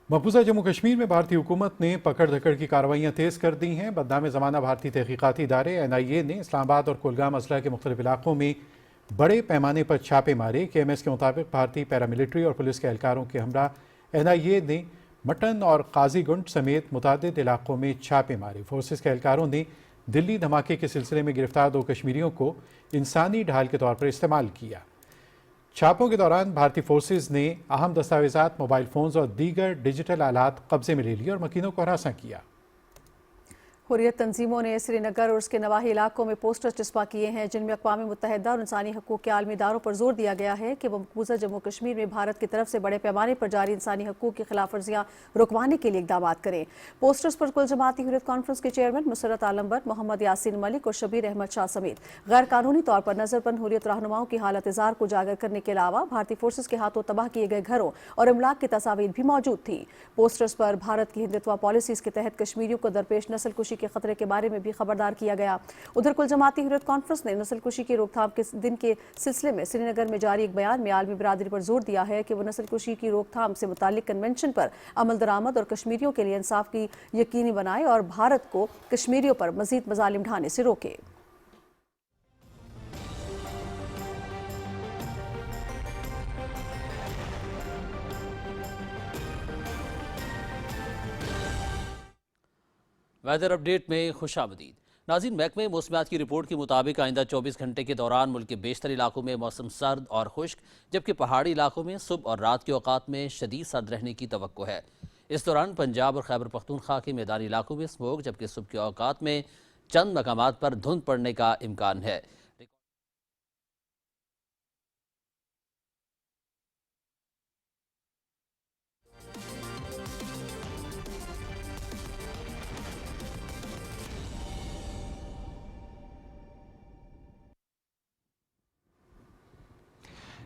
मकबूजा जम्मू कश्मीर में भारतीय हुकूमत ने पकड़ धकड़ की कार्रवाइयाँ तेज़ कर दी हैं। बदनाम ज़माना भारतीय तहकीकाती इदारे NIA ने इस्लामाबाद और कुलगाम अजला के मुख्तलिफ इलाकों में बड़े पैमाने पर छापे मारे। KMS के मुताबिक भारतीय पैरामिलिट्री और पुलिस के एहलकारों के हमरा NIA ने मटन और काजीगुंड समेत मुतअद्दिद इलाकों में छापे मारे। फोर्सेस के एहलकारों ने दिल्ली धमाके के सिलसिले में गिरफ्तार 2 कश्मीरियों को इंसानी ढाल के तौर पर इस्तेमाल किया। छापों के दौरान भारतीय फोर्सेज ने अहम दस्तावेजात, मोबाइल फोन्स और दीगर डिजिटल आलात कब्जे में ले लिए और मकीनों को हरासा किया। हुर्रियत तंजीमों ने श्रीनगर और उसके नवाही इलाकों में पोस्टर चिस्पा किए हैं जिनमें अक़वाम मुत्तहिदा और इंसानी हकूक़ के आलमी इदारों पर जोर दिया गया है कि वो मकबूजा जम्मू कश्मीर में भारत की तरफ से बड़े पैमाने पर जारी इंसानी हकूक़ की खिलाफ वर्जियाँ रुकवाने के लिए इक़दाम करें। पोस्टर्स पर कुल जमाती हुर्रियत कॉन्फ्रेंस के चेयरमैन मुसरत आलम बट, मोहम्मद यासीन मलिक और शबीर अहमद शाह समेत गैर कानूनी तौर पर नज़रबंद हुर्रियत रहनुमाओं की हालत इज़ार को उजागर करने के अलावा भारतीय फोर्सेज के हाथों तबाह किए गए घरों और इमलाक की तस्वीर भी मौजूद थी। पोस्टर्स पर भारत की हिंदुत्व पॉलिसीज़ के तहत कश्मीरियों को दरपेश नस्ल कुशी के खतरे के बारे में भी खबरदार किया गया। उधर कुल जमाती हुर्रियत कॉन्फ्रेंस ने नस्ल कुशी की रोकथाम के दिन के सिलसिले में श्रीनगर में जारी एक बयान में आलमी बिरादरी पर जोर दिया है कि वो नस्ल कुशी की रोकथाम से मुतालिक कन्वेंशन पर अमल दरामद और कश्मीरियों के लिए इंसाफ की यकीनी बनाए और भारत को कश्मीरियों पर मजीद मजालिम ढाने से रोके। वेदर अपडेट में खुशामदीद। नाज़रीन, महकमे मौसमियात की रिपोर्ट के मुताबिक आइंदा 24 घंटे के दौरान मुल्क के बेशतर इलाकों में मौसम सर्द और खुश्क, जबकि पहाड़ी इलाकों में सुबह और रात के औकात में शदीद सर्द रहने की तवक्को है। इस दौरान पंजाब और खैबर पख्तूनख्वा के मैदानी इलाकों में स्मोक, जबकि सुबह के औकात में चंद मकामात पर धुंध पड़ने का इम्कान है।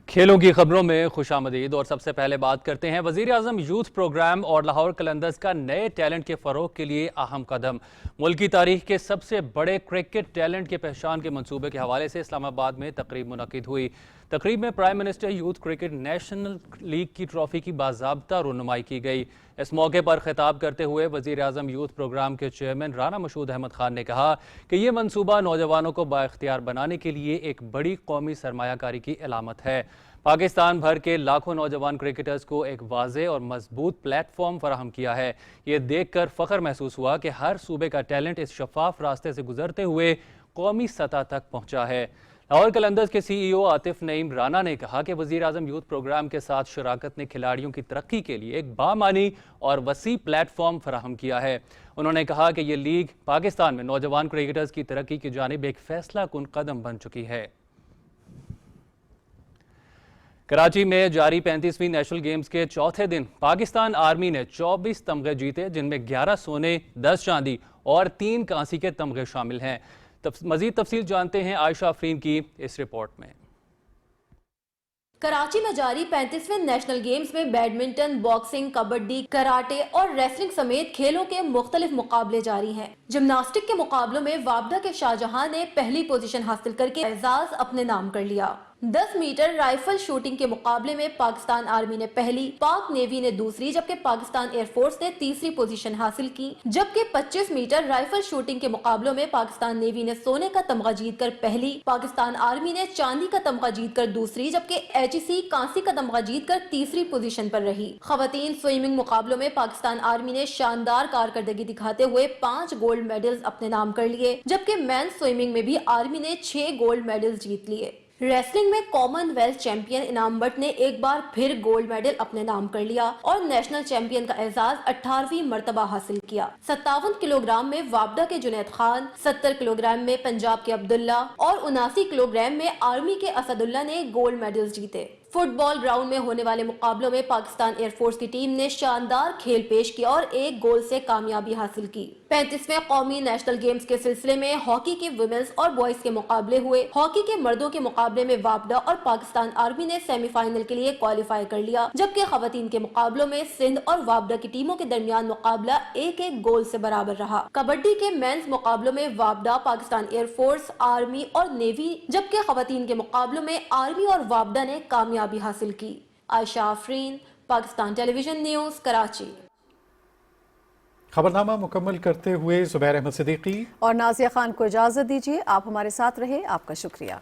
खेलों की खबरों में खुशामदीद और सबसे पहले बात करते हैं वज़ीर आज़म यूथ प्रोग्राम और लाहौर कलंदर्स का नए टैलेंट के फ़रोग के लिए अहम कदम। मुल्क की तारीख के सबसे बड़े क्रिकेट टैलेंट के पहचान के मंसूबे के हवाले से इस्लामाबाद में तकरीब मुनक़िद हुई। तकरीब में prime minister youth cricket national league की ट्रॉफी की बाज़ाब्ता रुनुमाई की गई। इस मौके पर खिताब करते हुए वज़ीर आज़म यूथ प्रोग्राम के चेयरमैन राना मशहूद अहमद खान ने कहा कि ये मनसूबा नौजवानों को बाइख्तियार बनाने के लिए एक बड़ी कौमी सरमायाकारी की अलामत है। पाकिस्तान भर के लाखों नौजवान क्रिकेटर्स को एक वाज़े और मजबूत प्लेटफॉर्म फराहम किया है। ये देखकर फ़ख्र महसूस हुआ कि हर सूबे का टैलेंट इस शफाफ रास्ते से गुजरते हुए कौमी सतह तक पहुँचा है। लाहौर कलंदर्स के CEO आतिफ नईम राना ने कहा कि वज़ीर आज़म यूथ प्रोग्राम के साथ शराकत ने खिलाड़ियों की तरक्की के लिए एक बामानी और वसी प्लेटफॉर्म फराहम किया है। उन्होंने कहा कि ये लीग पाकिस्तान में नौजवान क्रिकेटर्स की तरक्की की जानिब एक फैसला कुन कदम बन चुकी है। کراچی میں جاری 35ویں نیشنل گیمز کے چوتھے دن پاکستان آرمی نے 24 تمغے جیتے، جن میں 11 سونے، 10 چاندی اور 3 کانسی کے تمغے شامل ہیں۔ مزید تفصیل جانتے ہیں عائشہ آفرین کی اس رپورٹ میں۔ کراچی میں جاری 35ویں نیشنل گیمز میں بیڈمنٹن، باکسنگ، کبڈی، کراٹے اور ریسلنگ سمیت کھیلوں کے مختلف مقابلے جاری ہیں۔ جمناسٹک کے مقابلوں میں وابڈا کے شاہجہاں نے پہلی پوزیشن حاصل کر کے اعزاز اپنے نام کر لیا۔ 10 میٹر رائفل شوٹنگ کے مقابلے میں پاکستان آرمی نے پہلی، پاک نیوی نے دوسری جبکہ پاکستان ایئر فورس نے تیسری پوزیشن حاصل کی، جبکہ 25 میٹر رائفل شوٹنگ کے مقابلوں میں پاکستان نیوی نے سونے کا تمغہ جیت کر پہلی، پاکستان آرمی نے چاندی کا تمغہ جیت کر دوسری جبکہ HEC کانسی کا تمغہ جیت کر تیسری پوزیشن پر رہی۔ خواتین سوئمنگ مقابلوں میں پاکستان آرمی نے شاندار کارکردگی دکھاتے ہوئے 5 گولڈ میڈلز اپنے نام کر لیے، جبکہ مین سوئمنگ میں بھی آرمی نے 6 گولڈ میڈلز جیت لیے۔ ریسلنگ میں کامن ویلتھ چیمپئن انعام بٹ نے ایک بار پھر گولڈ میڈل اپنے نام کر لیا اور نیشنل چیمپئن کا اعزاز 18ویں مرتبہ حاصل کیا۔ 57 کلو گرام میں وابڈا کے جنید خان، 70 کلو گرام میں پنجاب کے عبداللہ اور 79 کلو گرام میں آرمی کے اسد اللہ نے گولڈ میڈلز جیتے۔ فٹ بال گراؤنڈ میں ہونے والے مقابلوں میں پاکستان ایئر فورس کی ٹیم نے شاندار کھیل پیش کیا اور 1 گول سے کامیابی حاصل کی۔ 35ویں قومی نیشنل گیمز کے سلسلے میں ہاکی کے ویمنز اور بوائز کے مقابلے ہوئے۔ ہاکی کے مردوں کے مقابلے میں وابڈا اور پاکستان آرمی نے سیمی فائنل کے لیے کوالیفائی کر لیا، جبکہ خواتین کے مقابلوں میں سندھ اور وابڈا کی ٹیموں کے درمیان مقابلہ 1-1 گول سے برابر رہا۔ کبڈی کے مینز مقابلوں میں وابڈا، پاکستان ایئر فورس، آرمی اور نیوی، جبکہ خواتین کے مقابلوں میں آرمی اور وابڈا نے کامیابی حاصل کی۔ عائشہ آفرین، پاکستان ٹیلی ویژن نیوز، کراچی۔ خبرنامہ مکمل کرتے ہوئے زبیر احمد صدیقی اور نازیہ خان کو اجازت دیجیے۔ آپ ہمارے ساتھ رہے، آپ کا شکریہ۔